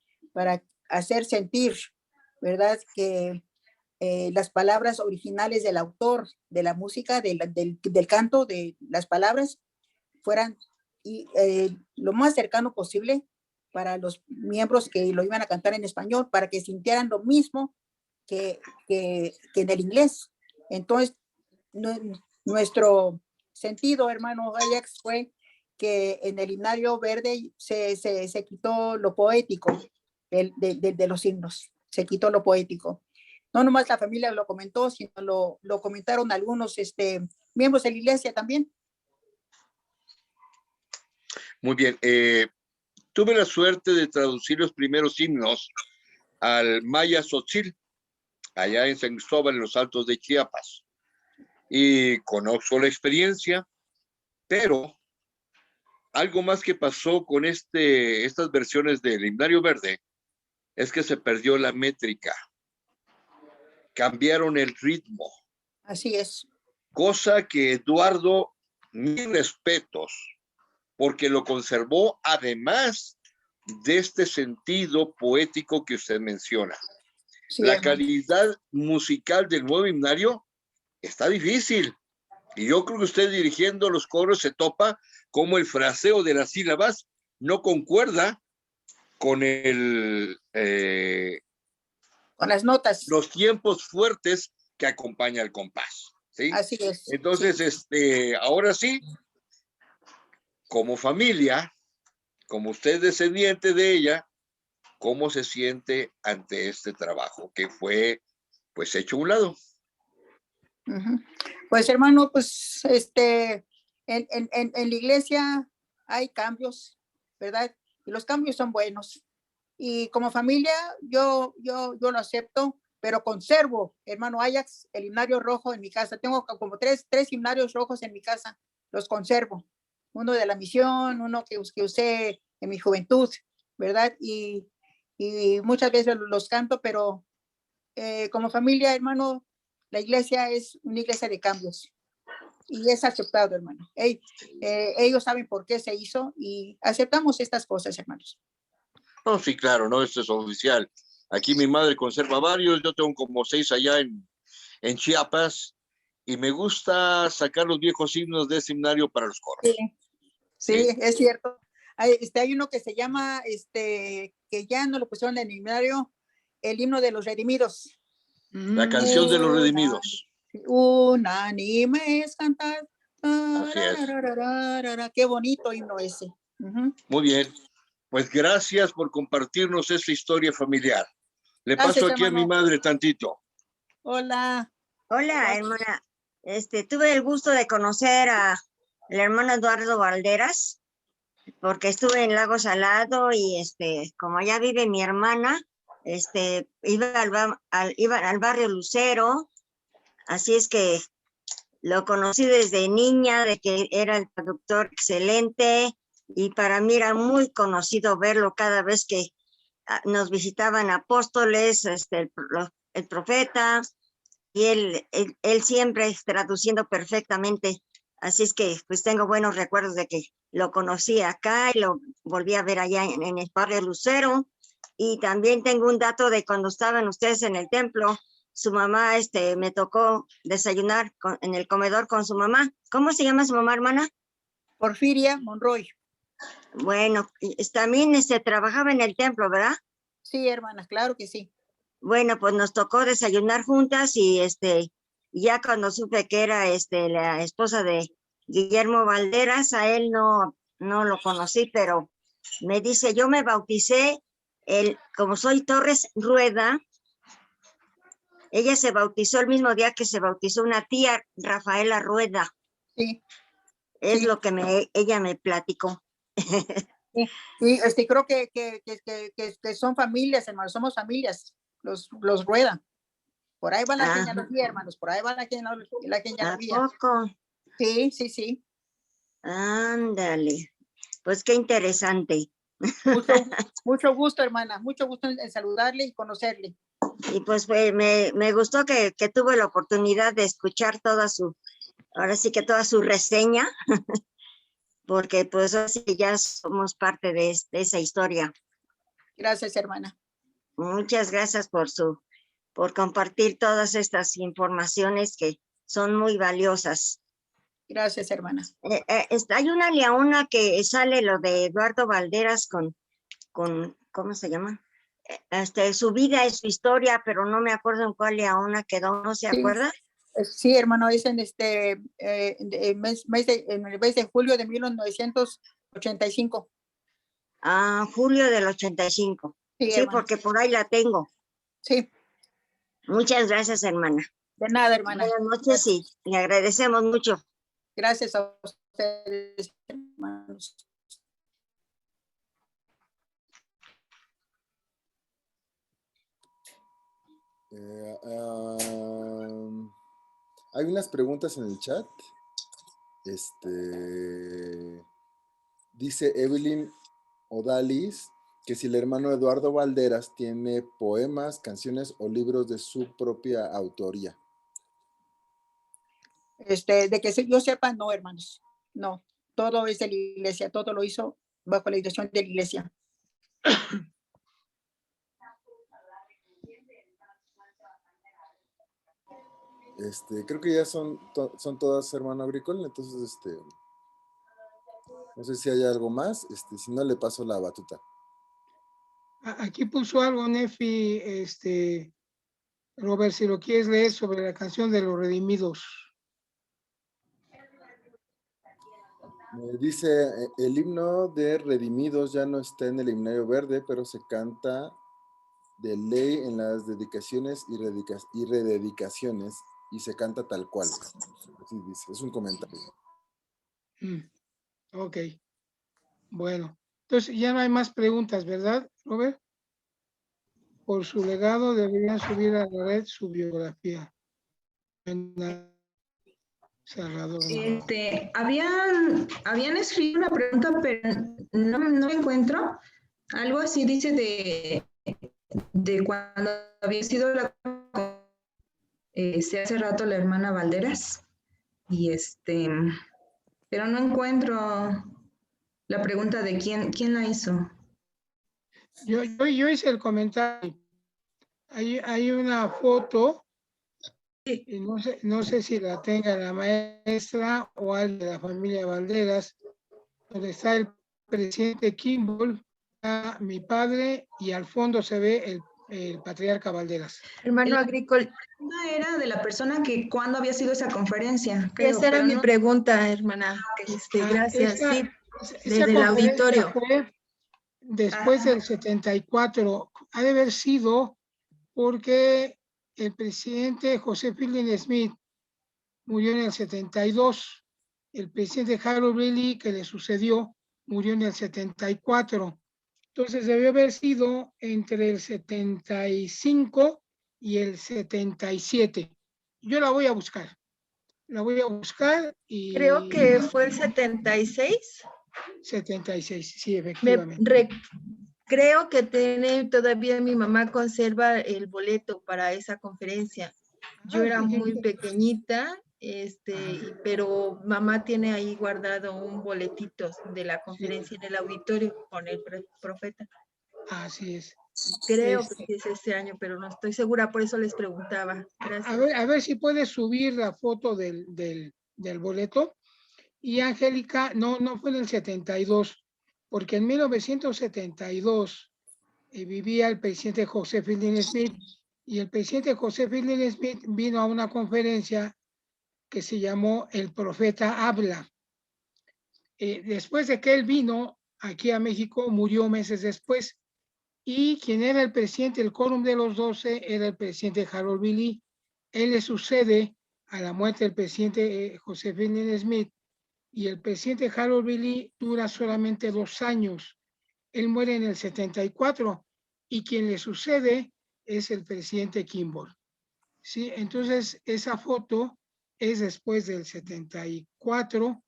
hacer sentir, ¿verdad? Que las palabras originales del autor de la música, del canto, de las palabras, fueran lo más cercano posible para los miembros que lo iban a cantar en español, para que sintieran lo mismo que en el inglés. Entonces, nuestro sentido, hermano Ajax, fue que en el himnario verde se quitó lo poético de los himnos, se quitó lo poético. No nomás la familia lo comentó, sino lo comentaron algunos miembros de la iglesia también. Muy bien. Tuve la suerte de traducir los primeros himnos al maya tzotzil, allá en San Cristóbal, en los Altos de Chiapas. Y conozco la experiencia, pero algo más que pasó con estas versiones del himnario verde es que se perdió la métrica. Cambiaron el ritmo. Así es. Cosa que Eduardo, mis respetos, porque lo conservó además de este sentido poético que usted menciona. Sí, la hermano. calidad musical del nuevo himnario está difícil. Y yo creo que usted dirigiendo los coros se topa como el fraseo de las sílabas no concuerda con con las notas. Los tiempos fuertes que acompaña el compás. ¿Sí? Así es. Entonces, sí. Ahora sí, como familia, como usted es descendiente de ella, ¿cómo se siente ante este trabajo que fue, pues, hecho a un lado? Pues, hermano, pues, en la iglesia hay cambios, ¿verdad? Y los cambios son buenos. Y como familia, yo lo acepto, pero conservo, hermano Ajax, el himnario rojo en mi casa. Tengo como tres himnarios rojos en mi casa, los conservo. Uno de la misión, uno que usé en mi juventud, ¿verdad? Y muchas veces los canto, pero como familia, hermano, la iglesia es una iglesia de cambios. Y es aceptado, hermano. Ellos saben por qué se hizo y aceptamos estas cosas, hermanos. No, sí, claro, no, esto es oficial. Aquí mi madre conserva varios, yo tengo como 6 allá en Chiapas, y me gusta sacar los viejos himnos de ese himnario para los coros. Sí, es cierto. Hay uno que se llama, que ya no lo pusieron en el himnario, el himno de los redimidos. La canción de los redimidos. Unánime es cantar. Así es. Qué bonito himno ese. Muy bien. Pues gracias por compartirnos esta historia familiar. Le Gracias, paso aquí hermano. a mi madre tantito. Hola. Hola, hermana. Tuve el gusto de conocer al hermano Eduardo Valderas, porque estuve en Lago Salado y como allá vive mi hermana, iba al barrio Lucero, así es que lo conocí desde niña, de que era el traductor excelente, y para mí era muy conocido verlo cada vez que nos visitaban apóstoles, el profeta, y él siempre traduciendo perfectamente. Así es que pues tengo buenos recuerdos de que lo conocí acá y lo volví a ver allá en el barrio Lucero. Y también tengo un dato de cuando estaban ustedes en el templo, su mamá me tocó desayunar en el comedor con su mamá. ¿Cómo se llama su mamá, hermana? Porfiria Monroy. Bueno, también trabajaba en el templo, ¿verdad? Sí, hermana, claro que sí. Bueno, pues nos tocó desayunar juntas y ya cuando supe que era la esposa de Guillermo Valderas, a él no lo conocí, pero me dice, yo me bauticé, como soy Torres Rueda, ella se bautizó el mismo día que se bautizó una tía, Rafaela Rueda. Sí. Es Sí. lo que ella me platicó. Sí, creo que son familias, hermanos, somos familias, los Rueda. Por ahí va la genealogía, hermanos, por ahí va la genealogía. ¿A poco? Sí. Ándale, pues qué interesante. Mucho gusto, hermana, mucho gusto en saludarle y conocerle. Y pues me gustó que tuve la oportunidad de escuchar ahora sí que toda su reseña, porque pues así ya somos parte de esa historia. Gracias, hermana. Muchas gracias por compartir todas estas informaciones que son muy valiosas. Gracias, hermana. Hay una leona que sale lo de Eduardo Valderas con ¿cómo se llama? Su vida es su historia, pero no me acuerdo en cuál leona quedó, ¿no se acuerda? Sí, hermano, es en en el mes de julio de 1985. Julio del 85. Sí, porque por ahí la tengo. Sí. Muchas gracias, hermana. De nada, hermana. Buenas noches y le agradecemos mucho. Gracias a ustedes, hermanos. Hay unas preguntas en el chat. Dice Evelyn Odalis que si el hermano Eduardo Valderas tiene poemas, canciones o libros de su propia autoría. De que yo sepa, no, hermanos. No, todo es de la iglesia, todo lo hizo bajo la dirección de la iglesia. Creo que ya son todas, hermano Agricol, entonces no sé si hay algo más, si no le paso la batuta. Aquí puso algo, Nefi, Robert, si lo quieres leer sobre la canción de los redimidos. Dice, el himno de redimidos ya no está en el himnario verde, pero se canta de ley en las dedicaciones y rededicaciones, y se canta tal cual. Así dice, es un comentario. Ok. Bueno, entonces ya no hay más preguntas, ¿verdad, Robert? Por su legado deberían subir a la red su biografía. Salvador. Habían escrito una pregunta, pero no encuentro. Algo así dice de cuando había sido hace rato la hermana Valderas. Y pero no encuentro la pregunta de quién la hizo. Yo hice el comentario. Hay una foto, y no sé si la tenga la maestra o alguien de la familia Valderas, donde está el presidente Kimball, mi padre, y al fondo se ve el patriarca Valderas. Hermano Agricol. Era de la persona que cuando había sido esa conferencia. Creo, esa era mi pregunta, hermana. Gracias. Sí, desde el auditorio. Fue después del 74. Ha de haber sido porque el presidente José Fielding Smith murió en el 72. El presidente Harold Bailey, que le sucedió, murió en el 74. Entonces debió haber sido entre el 75 y el 77. Yo la voy a buscar. Y... Creo que fue el 76. 76, sí, efectivamente. Creo que todavía mi mamá conserva el boleto para esa conferencia. Yo era muy pequeñita, pero mamá tiene ahí guardado un boletito de la conferencia en el auditorio con el profeta. Así es. Creo que es este año, pero no estoy segura, por eso les preguntaba. Gracias. A ver si puedes subir la foto del boleto. Y Angélica, no fue en el 72, porque en 1972 vivía el presidente José Fielding Smith, y el presidente José Fielding Smith vino a una conferencia que se llamó El Profeta Habla. Después de que él vino aquí a México, murió meses después. Y quien era el presidente del Quórum de los 12 era el presidente Harold B. Lee. Él le sucede a la muerte del presidente José Fielding Smith, y el presidente Harold B. Lee dura solamente 2 años. Él muere en el 74 y quien le sucede es el presidente Kimball. ¿Sí? Entonces, esa foto es después del 74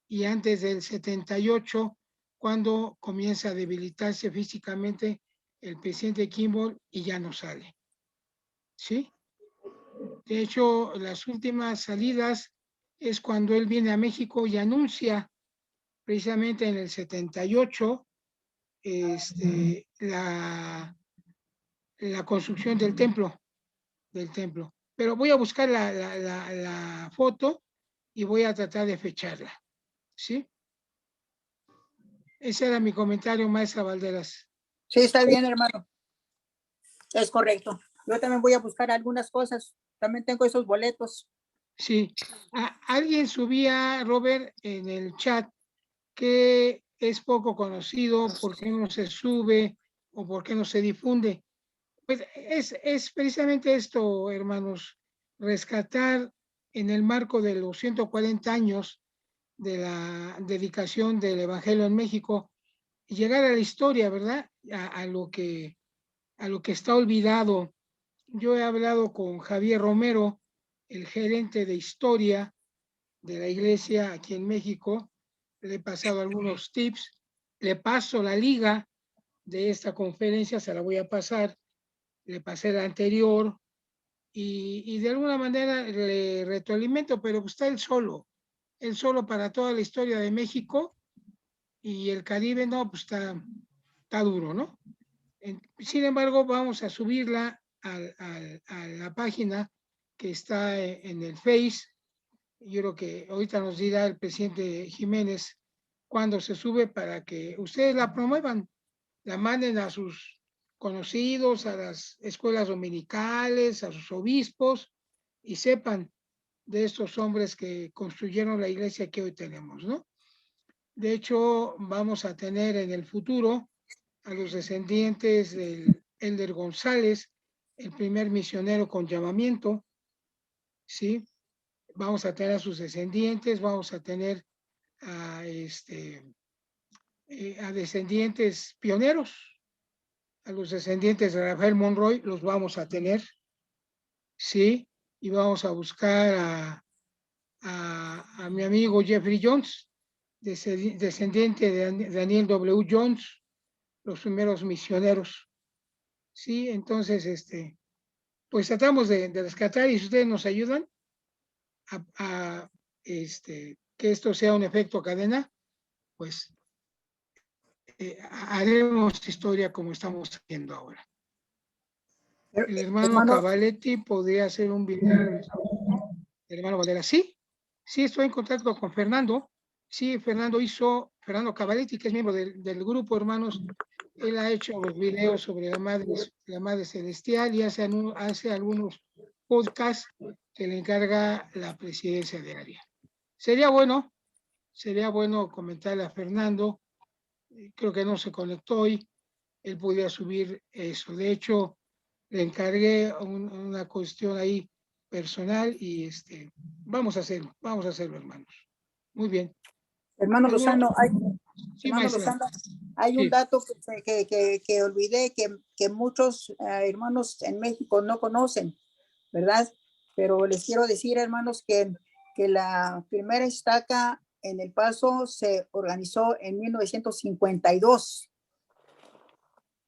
y antes del 78, cuando comienza a debilitarse físicamente el presidente Kimball y ya no sale. ¿Sí? De hecho, las últimas salidas es cuando él viene a México y anuncia precisamente en el 78 la construcción del templo. Pero voy a buscar la foto y voy a tratar de fecharla. ¿Sí? Ese era mi comentario, maestra Valderas. Sí, está bien, hermano. Es correcto. Yo también voy a buscar algunas cosas. También tengo esos boletos. Sí. Alguien subía, Robert, en el chat que es poco conocido, por qué no se sube o por qué no se difunde. Pues es precisamente esto, hermanos, rescatar en el marco de los 140 años de la dedicación del Evangelio en México, y llegar a la historia, ¿verdad? A lo que está olvidado. Yo he hablado con Javier Romero, el gerente de historia de la iglesia aquí en México. Le he pasado algunos tips. Le paso la liga de esta conferencia, se la voy a pasar. Le pasé la anterior y de alguna manera le retroalimento, pero está él solo para toda la historia de México, y el Caribe no, pues está duro, ¿no? Sin embargo, vamos a subirla a la página que está en el Face. Yo creo que ahorita nos dirá el presidente Jiménez cuándo se sube para que ustedes la promuevan, la manden a sus conocidos, a las escuelas dominicales, a sus obispos, y sepan de estos hombres que construyeron la iglesia que hoy tenemos, ¿no? De hecho, vamos a tener en el futuro a los descendientes del Elder González, el primer misionero con llamamiento, ¿sí? Vamos a tener a sus descendientes, vamos a tener a, a descendientes pioneros, a los descendientes de Rafael Monroy, los vamos a tener, ¿sí? Y vamos a buscar a mi amigo Jeffrey Jones, descendiente de Daniel W. Jones, los primeros misioneros. Sí, entonces, pues tratamos de rescatar, y si ustedes nos ayudan a que esto sea un efecto cadena, pues haremos historia como estamos haciendo ahora. El hermano Cavaletti podría hacer un video. El hermano Valera, sí, estoy en contacto con Fernando. Sí, Fernando Cavaletti, que es miembro del grupo, hermanos. Él ha hecho los videos sobre la Madre Celestial y hace algunos podcasts que le encarga la presidencia de área. Sería bueno comentarle a Fernando. Creo que no se conectó hoy. Él podía subir eso. De hecho, le encargué una cuestión ahí personal y vamos a hacerlo, hermanos. Muy bien. Hermano Lozano, sí, hay un dato que olvidé, que muchos hermanos en México no conocen, ¿verdad? Pero les quiero decir, hermanos, que la primera estaca en El Paso se organizó en 1952.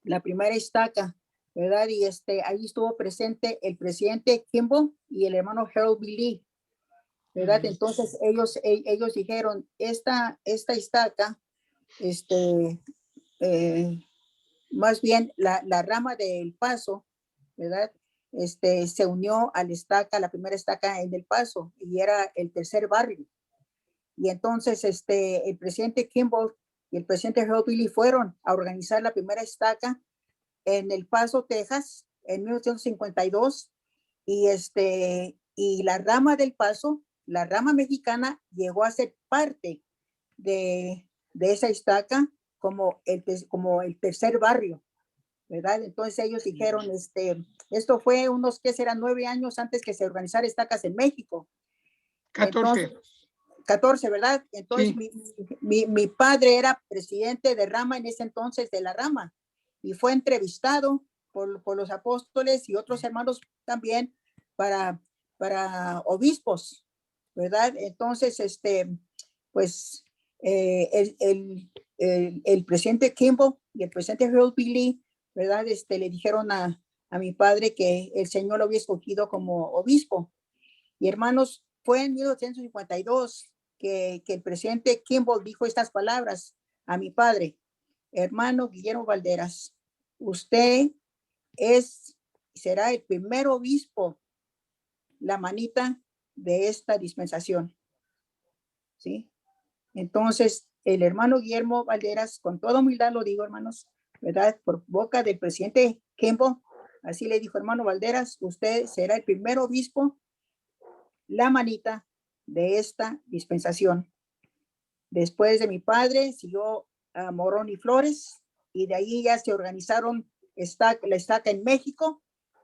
La primera estaca, ¿verdad? Y ahí estuvo presente el presidente Kimball y el hermano Harold B. Lee, ¿verdad? Entonces ellos dijeron, esta estaca, más bien la rama del Paso, ¿verdad? Se unió a la primera estaca en El Paso, y era el tercer barrio. Y entonces el presidente Kimball y el presidente Harold B. Lee fueron a organizar la primera estaca en El Paso, Texas, en 1952, y la rama del Paso, la rama mexicana, llegó a ser parte de esa estaca como el tercer barrio, ¿verdad? Entonces ellos dijeron, esto fue unos, ¿qué serán? 9 años antes que se organizara Estacas en México. 14. Entonces, 14, ¿verdad? Entonces Sí. mi padre era presidente de Rama en ese entonces, de la Rama, y fue entrevistado por los apóstoles y otros hermanos también para obispos, ¿verdad? Entonces, pues el presidente Kimball y el presidente Harold B. Lee, ¿verdad? Le dijeron a mi padre que el Señor lo había escogido como obispo. Y hermanos, fue en 1852 que el presidente Kimball dijo estas palabras a mi padre: hermano Guillermo Valderas, usted será el primer obispo, la manita de esta dispensación. ¿Sí? Entonces, el hermano Guillermo Valderas, con toda humildad lo digo, hermanos, ¿verdad? Por boca del presidente Kimball, así le dijo: hermano Valderas, usted será el primer obispo, la manita de esta dispensación. Después de mi padre siguió Morón y Flores, y de ahí ya se organizaron la estaca en México,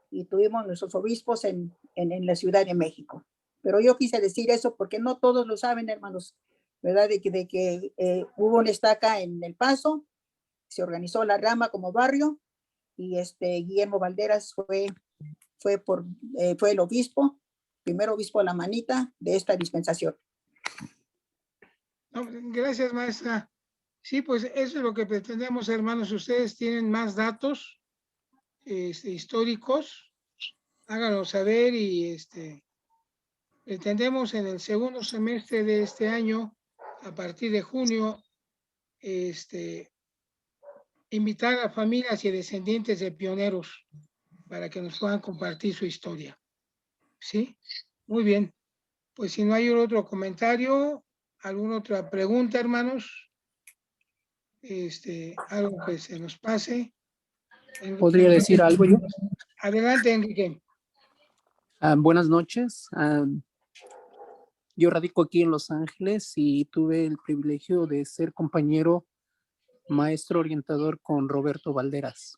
y tuvimos nuestros obispos en la Ciudad de México. Pero yo quise decir eso porque no todos lo saben, hermanos, ¿verdad? De que hubo una estaca en El Paso, se organizó la Rama como barrio, y Guillermo Valderas fue el obispo, primer obispo de la manita de esta dispensación. No, gracias, maestra. Sí, pues eso es lo que pretendemos, hermanos. Ustedes tienen más datos históricos, háganlo saber, y pretendemos en el segundo semestre de este año, a partir de junio, invitar a familias y descendientes de pioneros para que nos puedan compartir su historia. ¿Sí? Muy bien. Pues si no hay otro comentario, alguna otra pregunta, hermanos, algo que se nos pase. ¿Podría decir algo yo? Adelante, Enrique. Buenas noches. Yo radico aquí en Los Ángeles y tuve el privilegio de ser compañero maestro orientador con Roberto Valderas.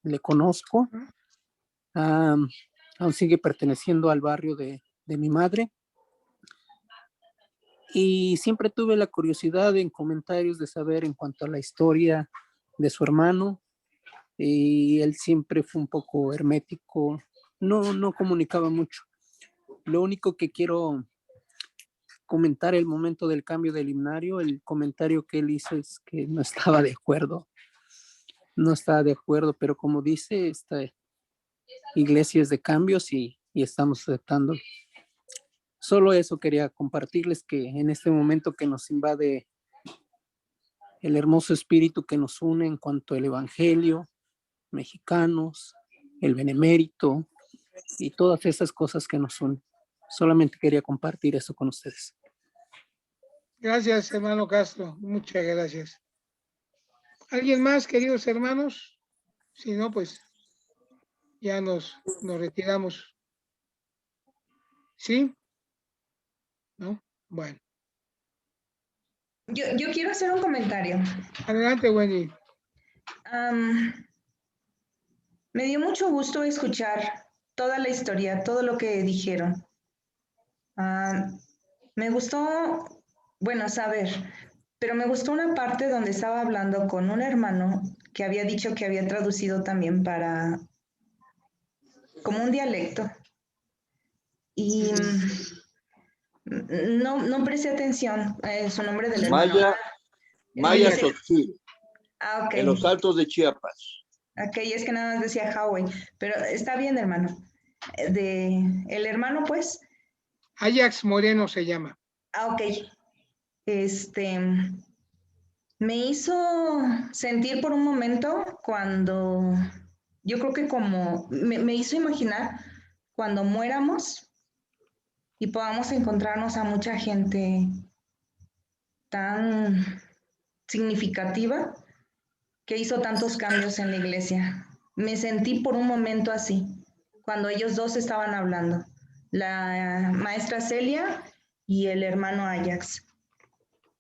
Le conozco. Aún sigue perteneciendo al barrio de mi madre. Y siempre tuve la curiosidad en comentarios de saber en cuanto a la historia de su hermano. Y él siempre fue un poco hermético, no comunicaba mucho. Lo único que quiero comentar el momento del cambio del himnario, el comentario que él hizo es que no estaba de acuerdo, pero como dice, esta iglesia es de cambios y estamos aceptando. Solo eso quería compartirles, que en este momento que nos invade el hermoso espíritu que nos une en cuanto al evangelio, mexicanos, el benemérito y todas esas cosas que nos unen. Solamente quería compartir eso con ustedes. Gracias, hermano Castro. Muchas gracias. ¿Alguien más, queridos hermanos? Si no, pues ya nos retiramos. ¿Sí? ¿No? Bueno. Yo quiero hacer un comentario. Adelante, Wendy. Me dio mucho gusto escuchar toda la historia, todo lo que dijeron. Me gustó, bueno, saber, pero me gustó una parte donde estaba hablando con un hermano que había dicho que había traducido también como un dialecto. Y no presté atención a su nombre del hermano. Maya Sotzil, ok. En los Altos de Chiapas. Ok, es que nada más decía Hawái, pero está bien, hermano. El hermano, pues. Ajax Moreno se llama. Ok. Me hizo sentir por un momento cuando, yo creo que como, me hizo imaginar cuando muéramos y podamos encontrarnos a mucha gente tan significativa que hizo tantos cambios en la iglesia. Me sentí por un momento así, cuando ellos dos estaban hablando, la maestra Celia y el hermano Ajax.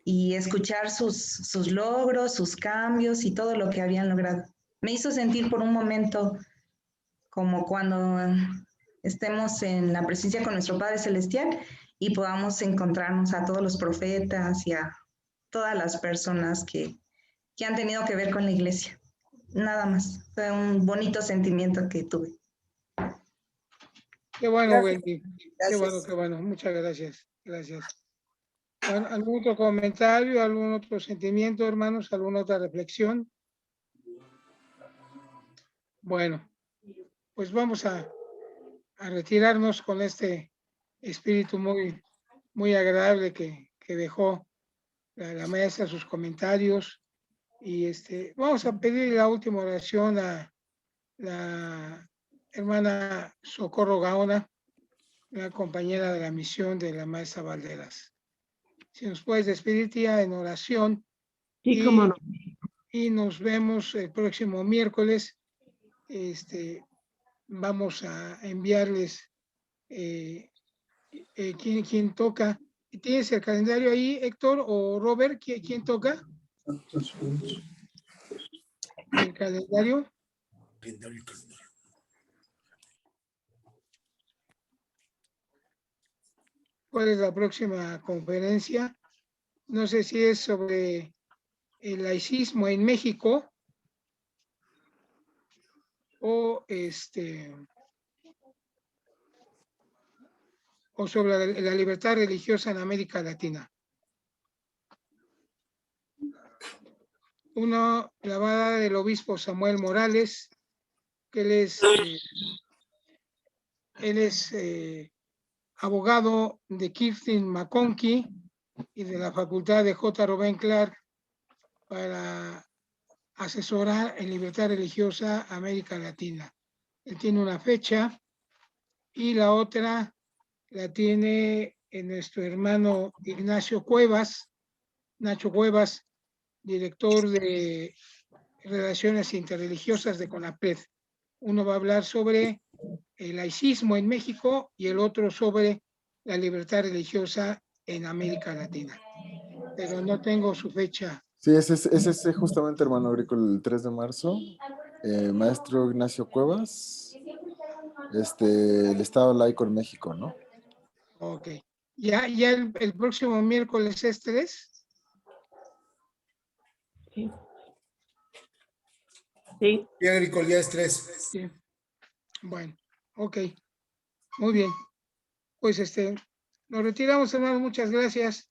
y escuchar sus logros, sus cambios y todo lo que habían logrado. Me hizo sentir por un momento como cuando estemos en la presencia con nuestro Padre Celestial y podamos encontrarnos a todos los profetas y a todas las personas que han tenido que ver con la iglesia. Nada más. Fue un bonito sentimiento que tuve. Qué bueno, Gracias. Wendy. Gracias. Qué bueno. Muchas gracias. Gracias. Bueno, ¿algún otro comentario, algún otro sentimiento, hermanos? ¿Alguna otra reflexión? Bueno, pues vamos a retirarnos con este espíritu muy, muy agradable que dejó la maestra, sus comentarios. Y vamos a pedir la última oración a la hermana Socorro Gaona, una compañera de la misión de la maestra Valderas. Si nos puedes despedir, tía, en oración. Sí, cómo no. Y nos vemos el próximo miércoles. Vamos a enviarles quién toca. ¿Tienes el calendario ahí, Héctor o Robert? ¿Quién toca? ¿El calendario? ¿Cuál es la próxima conferencia? No sé si es sobre el laicismo en México o o sobre la libertad religiosa en América Latina. Una clavada del obispo Samuel Morales, que él es abogado de Kirsten McConkie y de la Facultad de J. Rubén Clark para asesorar en libertad religiosa América Latina. Él tiene una fecha y la otra la tiene nuestro hermano Ignacio Cuevas, Nacho Cuevas, director de Relaciones Interreligiosas de CONAPRED. Uno va a hablar sobre el laicismo en México y el otro sobre la libertad religiosa en América Latina. Pero no tengo su fecha. Sí, ese es justamente, hermano Agrícola, el 3 de marzo. Maestro Ignacio Cuevas, el Estado laico en México, ¿no? Ok. ¿Ya el próximo miércoles es 3? Sí. Sí. Y Agrícola ya es 3. Sí. Bueno, ok. Muy bien. Pues nos retiramos, hermanos. Muchas gracias.